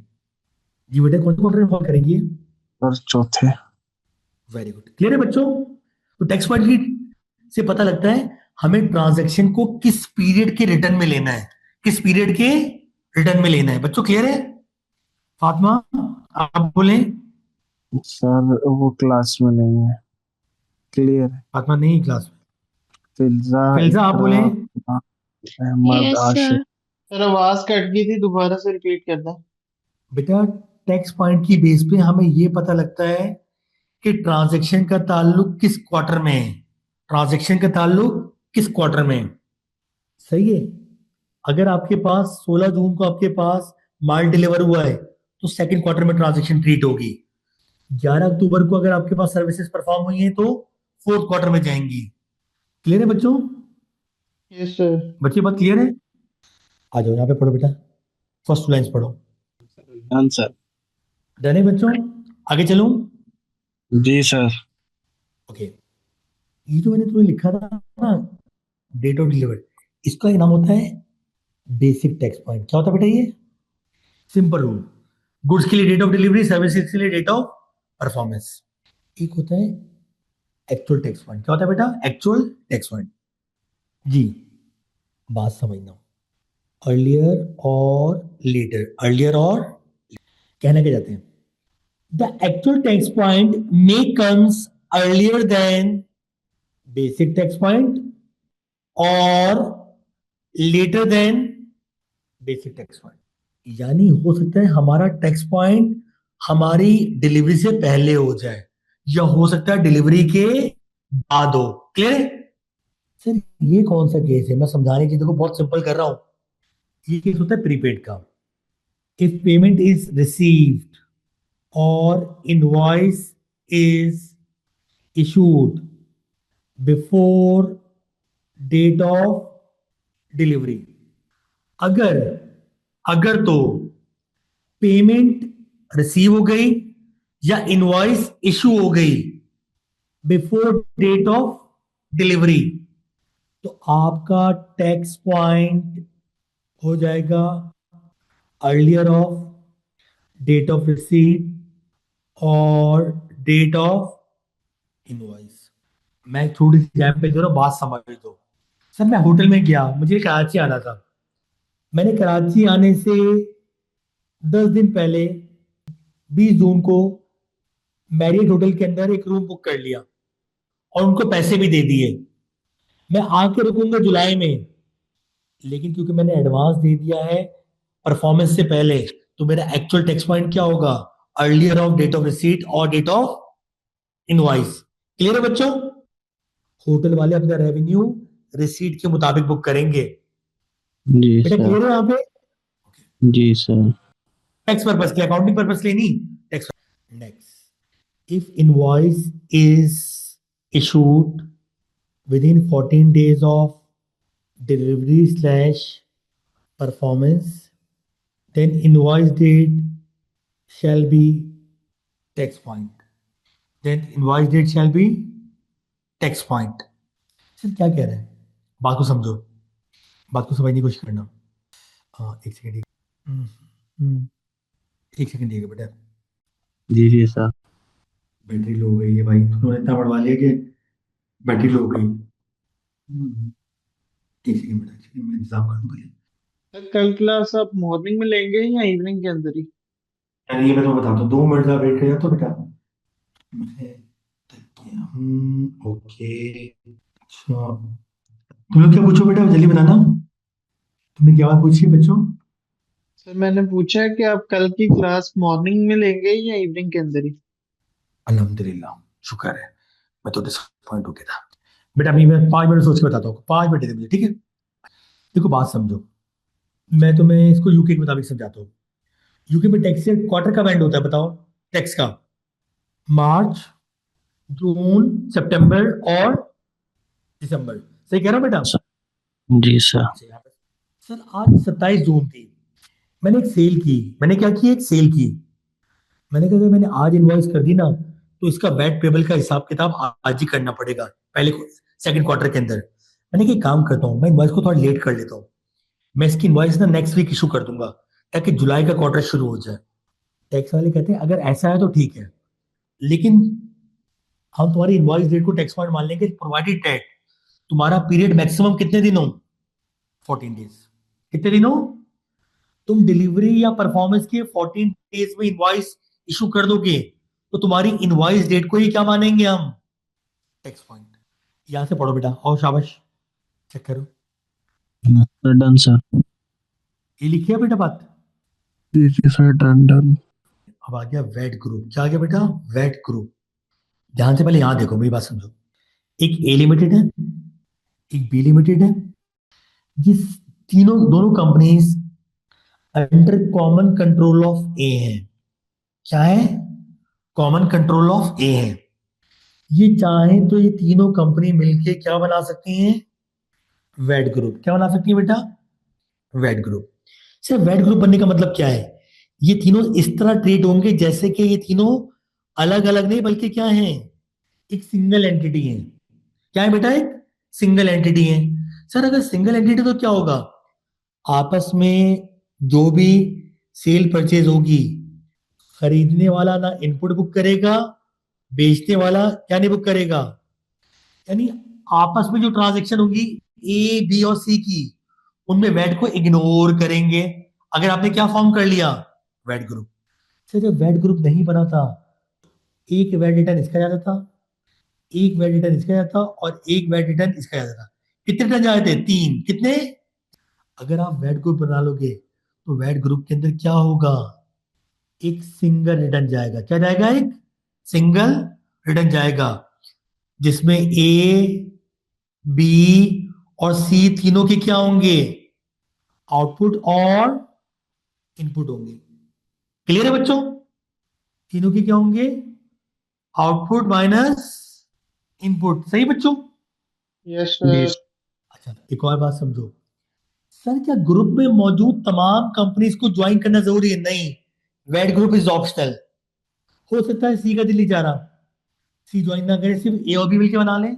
जी बेटा कौन से क्वार्टर में फॉल करेंगे? और चौथे। वेरी गुड, क्लियर है बच्चों? तो टैक्स पॉइंट से पता लगता है हमें ट्रांजैक्शन को किस पीरियड के रिटर्न में लेना है, किस पीरियड के रिटर्न में लेना है। बच्चों क्लियर है? फातिमा आप बोलें। सर वो क्लास में नहीं है, क्लियर है। फातिमा नहीं क्लास में। फिल्जा आप बोलें। Ahmad Yes, Ashif. sir. Sir आवाज कट गई थी, दोबारा से रिपीट कर दें। बेटा टैक्स पॉइंट की बेस पे हमें ये पता लगता है कि ट्रांजैक्शन का ताल्लुक किस क्वार्टर में है, ट्रांजैक्शन का ताल्लुक किस क्वार्टर में है। सही है? अगर आपके पास 16 जून को आपके पास माल डिलीवर हुआ है तो सेकंड क्वार्टर में ट्रांजैक्शन ट्रीट होगी। 11 अक्टूबर को अगर आपके पास सर्विसेज परफॉर्म हुई हैं तो फोर्थ क्वार्टर में जाएंगी। क्लियर है बच्चों? Yes sir. बच्चे बात क्लियर है? आ जाओ यहाँ पे पढ़ो बेटा, फर्स्ट लाइन पढ़ो। Done sir. डन है बच्चों? आगे चलूं? जी सर। ओके, ये जो मैंने तुम्हें लिखा था ना, डेट ऑफ डिलीवर, इसका नाम होता है बेसिक टैक्स पॉइंट। क्या होता है बेटा? ये सिंपल रूल, गुड्स के लिए डेट ऑफ डिलीवरी, सर्विसेज के लिए डेट ऑफ परफॉर्मेंस। एक होता है एक्चुअल टैक्स पॉइंट। क्या होता है बेटा? Actual tax point. जी बात समझना, अर्लियर और लेटर, अर्लियर और कहना क्या चाहते हैं? The actual tax point may comes earlier than basic tax point और later than basic tax point. यानी हो सकता है हमारा टैक्स पॉइंट हमारी डिलीवरी से पहले हो जाए या हो सकता है डिलीवरी के बाद हो। क्लियर? सर ये कौन सा केस है? मैं समझाने की देखो बहुत सिंपल कर रहा हूं। ये केस होता है प्रीपेड का। इफ पेमेंट इज रिसीव्ड और invoice is issued before date of delivery, अगर अगर तो पेमेंट रिसीव हो गई या इनवॉइस इशू हो गई बिफोर डेट ऑफ डिलीवरी, तो आपका टैक्स पॉइंट हो जाएगा earlier of date of receipt और डेट ऑफ इनवॉइस। मैं एक छोटी सी एग्जाम्पल दे रहा हूं, बात समझ दो। सर मैं होटल में गया, मुझे कराची आना था। मैंने कराची आने से 10 दिन पहले 20 जून को मैरियट होटल के अंदर एक रूम बुक कर लिया और उनको पैसे भी दे दिए। मैं आके रुकूंगा जुलाई में, लेकिन क्योंकि मैंने एडवांस दे दिया है परफॉर्मेंस से पहले, तो मेरा एक्चुअल टैक्स पॉइंट क्या होगा? Earlier of date of receipt और डेट ऑफ इनवॉइस। क्लियर है बच्चों? होटल वाले अपना रेवेन्यू रिसीट के मुताबिक बुक करेंगे। जी बेटा सर। क्लियर है यहाँ पे? जी सर। टैक्स पर्पस के, अकाउंटिंग पर्पस के नहीं, tax. Next, if invoice is issued within 14 days of delivery slash performance, then invoice date shall be tax point. Then invoice date shall be tax point. Sir क्या कह रहे हैं? बात को समझो, बात को समझने की कोशिश करना। हाँ एक सेकंड, एक सेकंड ठीक है बेटा। जी जी सर। बैटरी लो हो गई है भाई, तुमने इतना बढ़वा लिया कि बैटरी लो हो गई। एक सेकंड बेटा, एक सेकंड, मैं इंतजाम कर दूंगा। सर कल क्लास आप मॉर्निंग में लेंगे या इवनिंग के अंदर ही? यानी ये मैं तुम्हें बताता हूँ, 2 मिनट का वेट करेगा तो बेटा। ओके अच्छा, तुम लोग क्या पूछो बेटा, जल्दी बताना। तुमने क्या बात पूछी है बच्चों? सर मैंने पूछा है कि आप कल की क्लास मॉर्निंग में लेंगे या इवनिंग के अंदर ही? अल्हम्दुलिल्लाह, शुक्र है, मैं तो डिसअपॉइंट हो गया था। बेटा अभी मैं 5 मिनट सोच के बताता हूँ, 5 मिनट दे मुझे, ठीक है? देखो बात समझो, मैं तुम्हें इसको यूके के मुताबिक समझाता हूँ। यूके में टैक्स क्वार्टर का एंड होता है, बताओ टैक्स का। मार्च, जून, सितंबर और दिसंबर। सही कह रहा हूं बेटा? जी सर। सर आज 27 जून थी, मैंने एक सेल की। मैंने क्या की? एक सेल की। मैंने कहा अगर मैंने आज इनवॉइस कर दी ना तो इसका वैट पेबल का हिसाब किताब आज ही करना पड़ेगा, पहले सेकंड क्वार्टर के अंदर। मैंने कि काम करता हूँ, मैं इनवॉइस को थोड़ा लेट कर लेता हूँ, मैं इसकी इनवॉइस ना नेक्स्ट वीक इशू कर दूंगा ताकि जुलाई का क्वार्टर शुरू हो जाए। टैक्स वाले कहते हैं अगर ऐसा है तो ठीक है, लेकिन हम तुम्हारी इनवॉइस डेट को टैक्स पॉइंट मान लेंगे प्रोवाइडेड दैट तुम्हारा पीरियड मैक्सिमम कितने दिन हो, 14 डेज। कितने दिन हो, तुम डिलीवरी या परफॉर्मेंस के 14 डेज में इनवॉइस इशू कर दोगे तो तुम्हारी इनवॉइस डेट को ही क्या मानेंगे हम, टैक्स पॉइंट। यहां से पढ़ो बेटा, और शाबाश चेक करो, डन सर। ये लिखी है बेटा बात। जी जी सर, डन डन। अब आ गया वेट ग्रुप। क्या आ गया बेटा, वेट ग्रुप। ध्यान से पहले यहां देखो, मेरी बात समझो। एक ए लिमिटेड है, एक बी लिमिटेड है, जिस तीनों दोनों companies under common control of a है। क्या है, कॉमन कंट्रोल ऑफ ए है। ये चाहें तो ये तीनों कंपनी मिलके क्या बना सकती हैं, वेट ग्रुप। क्या बना सकती है बेटा, वेट ग्रुप। सिर्फ वेट ग्रुप बनने का मतलब क्या है, ये तीनों इस तरह ट्रीट होंगे जैसे कि ये तीनों अलग अलग नहीं बल्कि क्या है, एक सिंगल एंटिटी है। क्या है बेटा, एक सिंगल एंटिटी है। सर अगर सिंगल एंटिटी तो क्या होगा, आपस में जो भी सेल परचेज होगी, खरीदने वाला ना इनपुट बुक करेगा, बेचने वाला क्या नहीं बुक करेगा, यानी आपस में जो ट्रांजेक्शन होगी ए बी और सी की, उनमें वेट को इग्नोर करेंगे। अगर आपने क्या फॉर्म कर लिया, वेट ग्रुप। सर जब वेट ग्रुप नहीं बना था, एक वेट रिटर्न इसका जाता था, एक वेट रिटर्न इसका जाता था और एक वेट रिटर्न इसका जाता था। कितने रिटर्न जाते थे, 3। कितने, अगर आप वेट ग्रुप बना लोगे तो वेट ग्रुप के अंदर क्या होगा, एक सिंगल रिटर्न जाएगा। क्या जाएगा, एक सिंगल रिटर्न जाएगा, जिसमें ए बी और सी तीनों के क्या होंगे, आउटपुट और इनपुट होंगे। क्लियर है बच्चों, तीनों के क्या होंगे, आउटपुट माइनस इनपुट। सही बच्चों, यस सर। अच्छा एक और बात समझो। सर क्या ग्रुप में मौजूद तमाम कंपनीज को ज्वाइन करना जरूरी है, नहीं, वेट ग्रुप इज ऑप्शनल। हो सकता है सी का दिल्ली जा रहा, सी ज्वाइन ना करे, सिर्फ ए और बी मिलकर बना लें।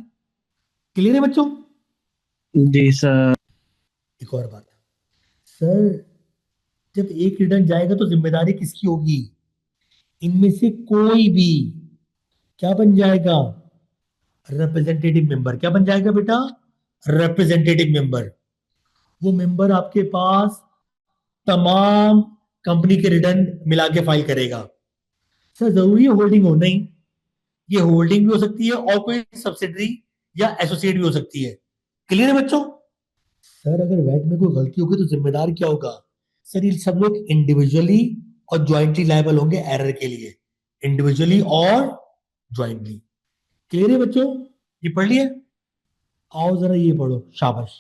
क्लियर है बच्चों, जी सर। एक और बात सर, जब एक रिटर्न जाएगा तो जिम्मेदारी किसकी होगी, इनमें से कोई भी क्या बन जाएगा, रिप्रेजेंटेटिव मेंबर। क्या बन जाएगा बेटा, रिप्रेजेंटेटिव मेंबर। वो मेंबर आपके पास तमाम कंपनी के रिटर्न मिला के फाइल करेगा। सर जरूरी है होल्डिंग हो, नहीं, ये होल्डिंग भी हो सकती है और कोई सब्सिडरी या एसोसिएट भी हो सकती है। क्लियर है बच्चों। सर अगर वैट में कोई गलती होगी तो जिम्मेदार क्या होगा, सर ये सब लोग इंडिविजुअली और ज्वाइंटली लायबल होंगे एरर के लिए, इंडिविजुअली और ज्वाइंटली। क्लियर है बच्चों, ये पढ़ लिया। आओ जरा ये पढ़ो, शाबाश,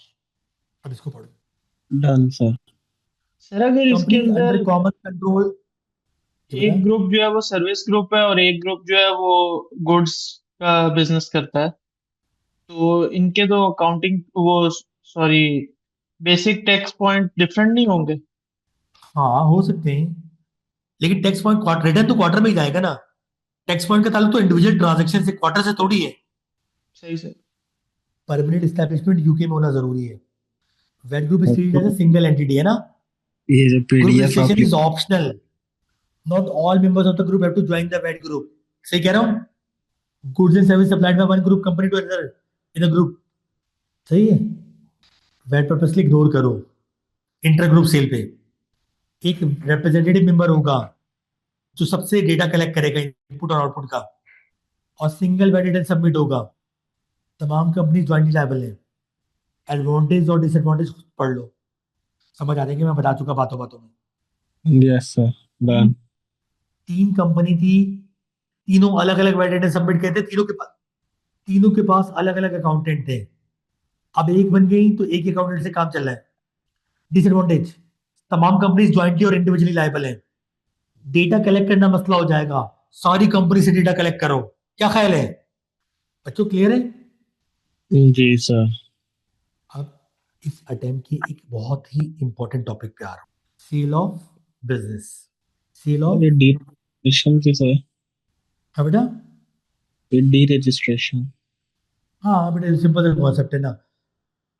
अब इसको पढ़ो। Done sir. सर अगर इसके कंपनी अंडर अंदर कॉमन कंट्रोल, एक ग्रुप जो है वो सर्विस ग्रुप है और एक ग्रुप जो है वो गुड्स का बिजनेस करता है, तो इनके तो अकाउंटिंग वो sorry basic tax point different नहीं होंगे? हाँ हो सकते हैं, लेकिन टैक्स पॉइंट क्वार्टर रिटर्न तो क्वार्टर में ही जाएगा ना। टैक्स पॉइंट का ताल्लुक तो इंडिविजुअल ट्रांजैक्शन से, क्वार्टर से थोड़ी है। सही सर। परमानेंट एस्टैब्लिशमेंट यूके में होना जरूरी है। VAT group is treated as a single entity है ना। ये जो ग्रुप पीडीएफ रजिस्ट्रेशन आपकी is optional, not all members of the group have to join the VAT group. सही कह रहा हूं, goods and service supplied by one group company to another in a group. सही है, वेट पर्पसली इग्नोर करो। Inter group sale पे एक representative member होगा जो सबसे डेटा कलेक्ट करेगा इनपुट और आउटपुट का, और सिंगल वेट रिटर्न सबमिट होगा। तमाम कंपनी ज्वाइंटली लायबल है। एडवांटेज और डिसएडवांटेज पढ़ लो, समझ आ जाएंगे, मैं बता चुका बातों बातों में। Yes sir, done. तीन कंपनी थी, तीनों अलग अलग वेट रिटर्न सबमिट करते, तीनों के पास अलग अलग अकाउंटेंट थे। अब एक बन गई तो एक अकाउंटेंट से काम चल रहा है। डिसएडवांटेज, तमाम कंपनीज ज्वाइंटली और इंडिविजुअली लायबल है। डेटा कलेक्ट करना मसला हो जाएगा, सारी कंपनी से डेटा कलेक्ट करो। क्या ख्याल है बच्चों, क्लियर है। जी सर। अब इस अटेम्प्ट की एक बहुत ही इंपॉर्टेंट टॉपिक पे आ रहा हूं, sale of business. Sale of, ये डी रजिस्ट्रेशन किस है? हाँ बेटा, ये डी रजिस्ट्रेशन। हाँ बेटा सिंपल कॉन्सेप्ट है ना।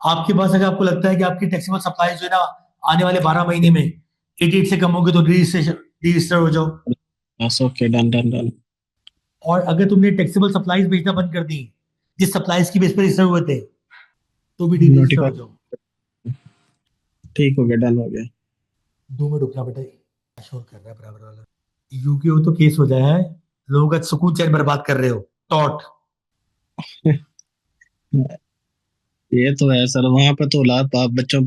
आपके पास अगर आपको लगता है कि आपकी टैक्सेबल सप्लाई जो है ना आने वाले 12 महीने में 88 से कम होगी तो रजिस्ट्रेशन, रजिस्टर हो जाओ। Yes, okay, done done done. और अगर तुमने टैक्सेबल सप्लाईज बेचना बंद कर दी जिस सप्लाईज की बेस पर रजिस्टर हुए थे तो भी डीरजिस्टर हो जाओ। ठीक हो गया, डन हो गया। 2 मिनट रुकना बेटा, शोर कर रहा है बराबर वाला। यूके हो तो केस हो जाए है, लोगों का सुकून चैन बर्बाद कर रहे हो। टॉट ये तो है सर, वहां पे तो औलाद बाप बच्चों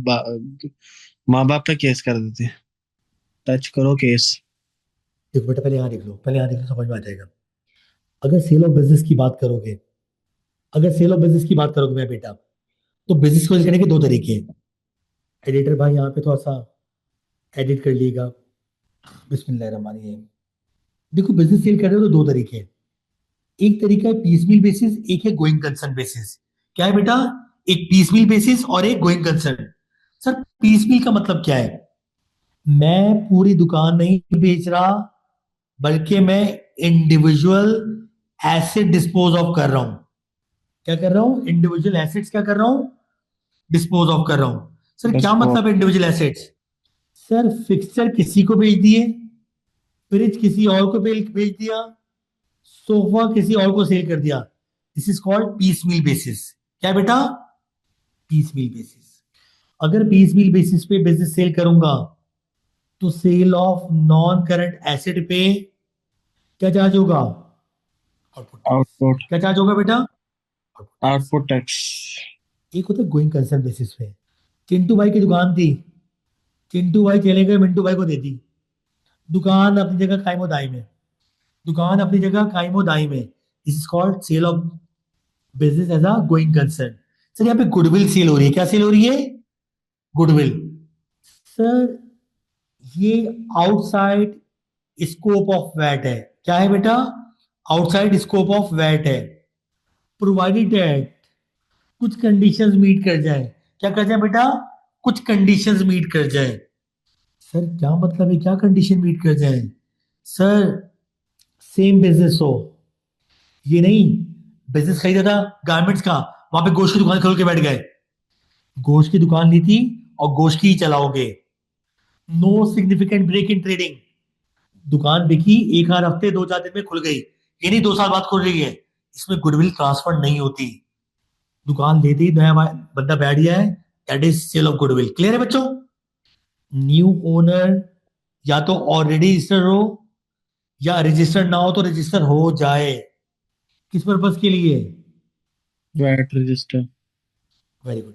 माँ बाप पे केस कर देते हैं। टच करो केस। देखो बेटा, पहले यहाँ देख लो, पहले यहाँ देख लो, समझ में आ जाएगा। अगर सेल ऑफ बिजनेस की बात करोगे, अगर सेल ऑफ बिजनेस की बात करोगे मैं बेटा, तो बिजनेस को करने के 2 तरीके हैं। एडिटर भाई यहाँ पे थोड़ा सा एडिट कर लीजिएगा। बिस्मिल्लाहिर्रहमानिर्रहीम। देखो बिजनेस सेल कर रहे हो तो 2 तरीके हैं। एक तरीका है पीसमील बेसिस, एक है गोइंग कंसर्न बेसिस। क्या है बेटा? एक पीसमील बेसिस और एक गोइंग कंसर्न। सर पीसमील का मतलब क्या है? मैं पूरी दुकान नहीं बेच रहा, बल्कि मैं इंडिविजुअल एसेट डिस्पोज ऑफ कर रहा हूं। क्या कर रहा हूं? इंडिविजुअल एसेट्स क्या कर रहा हूं? डिस्पोज ऑफ कर रहा हूं। सर क्या मतलब है इंडिविजुअल एसेट्स? सर फिक्सचर किसी को बेच दिए, फ्रिज किसी और को बेच दिया, सोफा किसी और को सेल कर दिया। This is called piecemeal basis. क्या बेटा? Piecemeal basis. अगर पीसमील बेसिस पे बिजनेस सेल करूंगा तो sale of non current asset पे क्या चार्ज होगा? आउटपुट क्या चार्ज होगा बेटा? Output tax. एक होता है गोइंग कंसर्न बेसिस पे। चिंटू भाई की दुकान थी, चिंटू भाई चले गए, मिंटू भाई को दे दी। दुकान अपनी जगह कायमो दाई में, दुकान अपनी जगह कायमो दाई में। This is called sale of business as a going concern. Sir यहाँ पे गुडविल सेल हो रही है। क्या सेल हो रही है? गुडविल। सर ये आउटसाइड स्कोप ऑफ वैट है। क्या है बेटा? आउटसाइड स्कोप ऑफ वैट है, प्रोवाइडेड दैट कुछ कंडीशंस मीट कर जाए। क्या कर जाए बेटा? कुछ कंडीशंस मीट कर जाए। सर क्या मतलब है, क्या कंडीशन मीट कर जाए? सर सेम बिजनेस हो, ये नहीं बिजनेस खरीदा था गारमेंट्स का, वहां पे गोश्त की दुकान खोल के बैठ गए, गोश्त की दुकान ली थी और गोश्त की ही चलाओगे। No significant break in trading. दुकान बिकी, 1 आध हफ्ते 2 4 दिन में खुल गई, ये नहीं 2 साल बाद खुल रही है। इसमें गुडविल ट्रांसफर नहीं होती। दुकान लेते ही नया बंदा बैठ गया है, that is sale of goodwill. Clear है बच्चों? न्यू ओनर या तो ऑलरेडी रजिस्टर हो या रजिस्टर्ड ना हो तो रजिस्टर हो जाए। किस पर्पज के लिए? VAT register. वेरी गुड,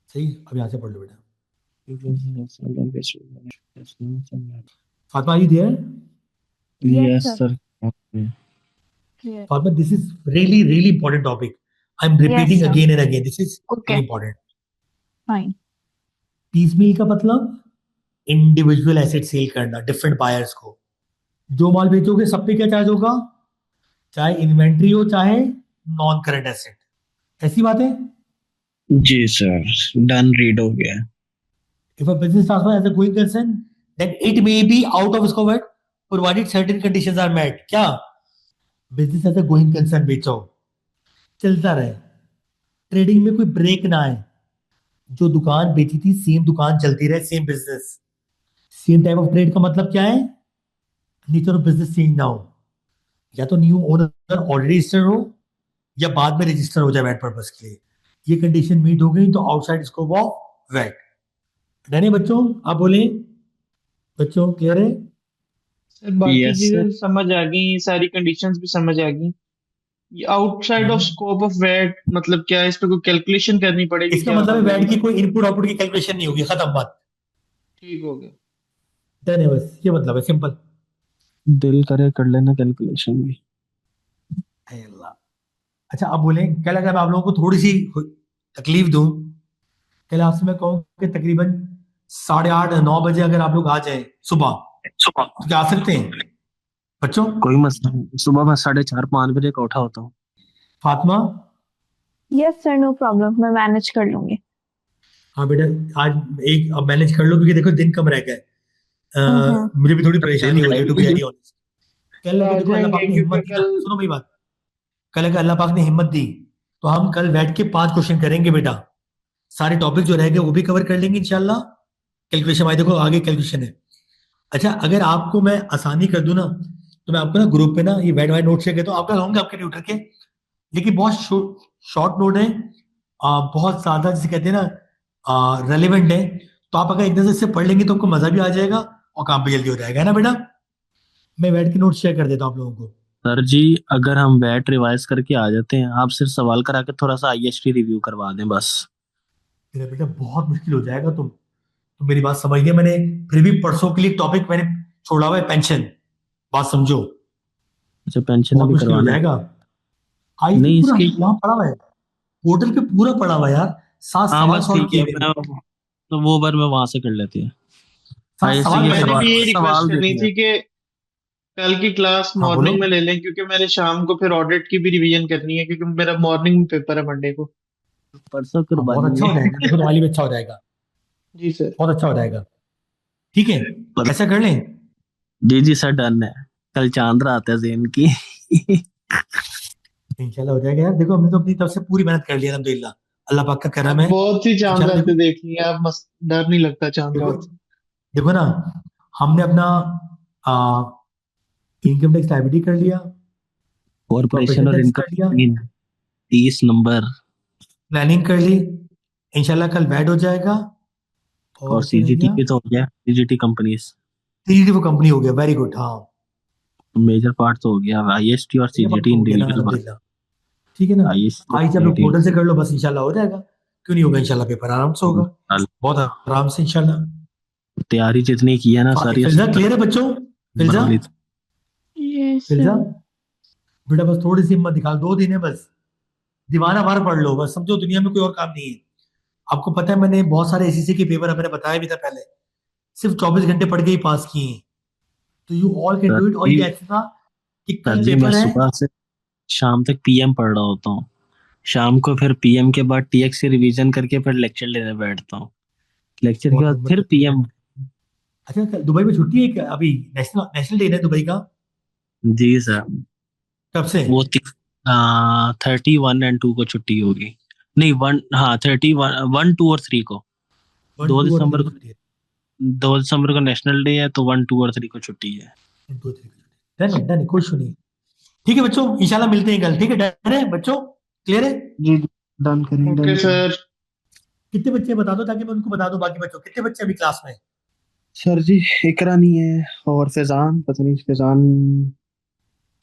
सही। अब यहां से पढ़ लो बेटा। Fatima ji there? Yes sir. Sir. Clear. Fatma, this is really, really important topic. I'm repeating sir. again and again. This is Okay. really important. Fine. Piecemeal का मतलब इंडिविजुअल एसेट सेल करना डिफरेंट बायर्स को। जो माल बेचोगे सब पे क्या चार्ज होगा? चाहे इन्वेंट्री हो चाहे नॉन करंट एसेट। ऐसी बात है। जी सर, डन रीड हो गया। If a business transfer as a going concern, then it may be out of scope provided certain conditions are met. क्या? Business as a going concern बेचो, चलता रहे, ट्रेडिंग में कोई ब्रेक ना आए। जो दुकान बेची थी सेम दुकान चलती रहे, same business, same type of trade. का मतलब क्या है? नेचर ऑफ बिजनेस चेंज ना हो, या तो न्यू ओनर ऑलरेडी रजिस्टर हो या बाद में रजिस्टर हो जाए वैट पर्पस के लिए। ये कंडीशन मीट हो गई तो outside scope of VAT. Done है बच्चों? आप बोले बच्चों, क्लियर है? सर बाकी Yes, चीजें समझ आ गई, सारी कंडीशंस भी समझ आ गई। ये outside of scope of VAT मतलब क्या है? इस पे कोई कैलकुलेशन करनी पड़ेगी इसका क्या? मतलब है मतलब वैट की कोई इनपुट आउटपुट की कैलकुलेशन नहीं होगी, खत्म बात। ठीक हो गया। डन है, बस ये मतलब है, सिंपल। दिल करे कर लेना कैलकुलेशन भी। अल्लाह। अच्छा अब बोले, क्या लगा मैं आप लोगों को थोड़ी सी तकलीफ दूं? कल आपसे मैं कहूँ कि तकरीबन 8:30 9 बजे अगर आप लोग आ जाए सुबह, तो क्या आ सकते हैं बच्चों? कोई मसला नहीं, सुबह मैं 4:30 5 बजे का उठा होता हूँ। Fatima? Yes, sir. No problem. मैं मैनेज कर लूंगी. हाँ बेटा, आज एक अब मैनेज कर लो क्योंकि देखो दिन कम रह गए। मुझे भी थोड़ी परेशानी हो रही है टू बी वेरी ऑनेस्ट। कल अगर देखो अल्लाह पाक ने हिम्मत दी ना, सुनो मेरी बात, कल अगर अल्लाह पाक ने हिम्मत दी तो हम कल बैठ के 5 क्वेश्चन करेंगे बेटा। सारे टॉपिक जो रह गए वो भी कवर कर लेंगे इंशाल्लाह। कैलकुलेशन भाई देखो आगे कैलकुलेशन है। अच्छा अगर आपको मैं आसानी कर दूं ना तो मैं आपको ना ग्रुप पे ना ये वेट वाइट नोट शेयर करता हूँ, आपके होंगे आपके ट्यूटर के, लेकिन बहुत शॉर्ट नोट है, बहुत ज्यादा जिसे कहते हैं ना रेलिवेंट है। तो आप अगर एक नजर से पढ़ लेंगे तो आपको मजा भी आ जाएगा और काम भी जल्दी हो जाएगा, है ना बेटा। मैं वेट के नोट शेयर कर देता हूँ आप लोगों को। सर जी अगर हम वैट रिवाइज करके आ जाते हैं, आप सिर्फ सवाल करा के थोड़ा सा आईएसटी रिव्यू करवा दें बस। मेरा बेटा बहुत मुश्किल हो जाएगा, तुम मेरी बात समझ गए। मैंने फिर भी परसों के लिए टॉपिक मैंने छोड़ा हुआ है पेंशन, बात समझो, अच्छा पेंशन बहुत अभी मुश्किल हो करवाना है? जाएगा। आई पे नहीं पूरा इसके, वहाँ पड़ा हुआ है, पोर्टल पे पूरा पड़ा हुआ है यार, 7 हाँ सवाल बस सॉल्व ठीक किए है, मैंने, मैं तो वो बार मैं वहां से कर लेती है 7 आईएसटी सवाल के मैंने मैंने भी सवाल। ये रिक्वेस्ट सवाल करनी देती थी है। कि कल की क्लास हाँ बोलो। मॉर्निंग में ले लें, क्योंकि मैंने शाम को फिर ऑडिट की भी रिवीजन करनी है, क्योंकि मेरा मॉर्निंग में पेपर है मंडे को। परसों हाँ करवा बहुत अच्छा लेंगे। हो जाएगा, देखो तुम्हारे लिए भी अच्छा हो जाएगा, जी सर। बहुत अच्छा हो जाएगा। ठीक है, ऐसा कर लें। जी जी सर डन है, कल चांद रात है जेन की। इंशाल्लाह हो जाएगा यार, देखो हमने तो अपनी तरफ से पूरी मेहनत कर ली अल्हम्दुलिल्लाह, अल्लाह पाक का करम अब है। बहुत सी चांद इंशाल्लाह रातें देखो, देख ली हैं, अब मस्त डर नहीं लगता चांद देखो रात से। देखो ना, हमने अपना इनकम टैक्स लाइबिलिटी कर लिया, कॉर्पोरेशन कॉर्पोरेशन और टैक्स इनकम कर लिया, 30 नंबर, प्लानिंग कर ली, इंशाल्लाह कल वैट हो जाएगा। और और क्या रह सीजीटी गया, भी तो हो गया, सीजीटी कंपनीज तीसरी वो कंपनी हो गया, वेरी गुड। हाँ मेजर पार्ट तो हो गया, आईएसटी और ये बात सीजीटी तो हो गया ना इंडिविजुअल बात। अल्हम्दुलिल्लाह। ठीक है ना, आईएसटी और आज आप लोग सीजीटी पोर्टल से कर लो बस, इंशाल्लाह हो जाएगा। क्यों नहीं होगा, इंशाल्लाह पेपर आराम से होगा, बहुत आराम से इंशाल्लाह। तैयारी जितनी की है ना सर, ये फिल्जा 70 क्लियर है बच्चों, नंबर फिल्जा, वाली। Yes, Filza sir. बेटा बस थोड़ी सी हिम्मत दिखा, 2 दिन है बस, दीवाना भर पढ़ लो बस, समझो दुनिया में कोई और काम नहीं है। आपको पता है मैंने बहुत सारे एसएससी के पेपर मैंने बताया भी था पहले, सिर्फ 24 घंटे पढ़ के ही पास किए हैं। तो you all can sir do it. और जी, ये ऐसा था कि सर कल जी मैं पेपर है। सुबह से शाम तक पीएम पढ़ रहा होता हूँ, शाम को फिर पीएम के बाद टीएक्स से रिवीजन करके फिर लेक्चर लेने बैठता हूँ, लेक्चर के बहुत बाद हिम्मत फिर करते पीएम। हैं। अच्छा कल दुबई में छुट्टी है क्या अभी, नेशनल नेशनल डे है दुबई का, जी सर, कब से। वो 31 और 2 को छुट्टी होगी। नहीं वन, हाँ 31, 1, 2 और 3 को, वन दो टू और थ्री दिसंबर को को, छुट्टी है, 2 दिसंबर को नेशनल डे है, तो 1, 2 और 3 को छुट्टी है। 1, 2, 3 डन है कोई इशू नहीं। ठीक है बच्चों, इंशाल्लाह मिलते हैं कल, ठीक है, डन है बच्चों, क्लियर है। जी डन करें ओके डन करें। सर। कितने बच्चे बता दो ताकि मैं उनको बता दूं, बाकी बच्चों कितने बच्चे अभी क्लास में। सर जी इकरा नहीं है, और फैजान, पता नहीं फैजान,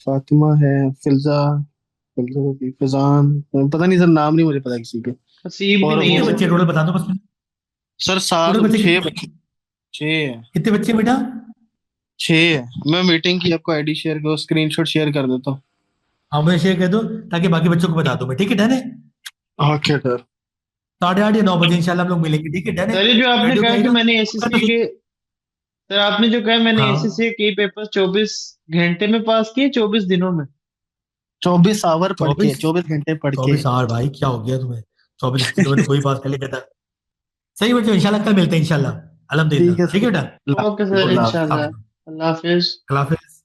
फातिमा है, फिल्जा, फैजान, पता नहीं सर, नाम नहीं मुझे पता किसी के। हसीब भी और नहीं कितने है वो सर। बच्चे टोटल बता दो बस, सर सात, टोटल बच्चे 6 कितने, बच्चे, 6 है, कितने बच्चे बेटा। 6 है। मैं मीटिंग की आपको आईडी शेयर करो, स्क्रीनशॉट शेयर कर देता हूँ। हाँ मुझे शेयर कर दो ताकि बाकी बच्चों को बता दूं मैं, ठीक है डन है। Okay sir. 8:30 या 9 बजे इंशाल्लाह हम लोग मिलेंगे, ठीक है डन है। सर ये जो आपने वीडियो कहा कि कहेगा मैंने अगर तो एसएससी के, सर आपने जो कहा मैंने हाँ एसएससी के पेपर 24 घंटे में पास किए, 24 दिनों में। 24 आवर पढ़ के, 24, 24 घंटे पढ़ के। 24 आवर भाई क्या हो गया तुम्हें, 24 दिनों में तो कोई पास कर लेगा था। सही बच्चों, इंशाल्लाह कल मिलते हैं इंशाल्लाह, अल्हम्दुलिल्लाह, ठीक है ठीक सर। है बेटा। ओके सर, अल्लाह इंशाल्लाह। अल्लाह अल्लाह हाफिज। हाफिज।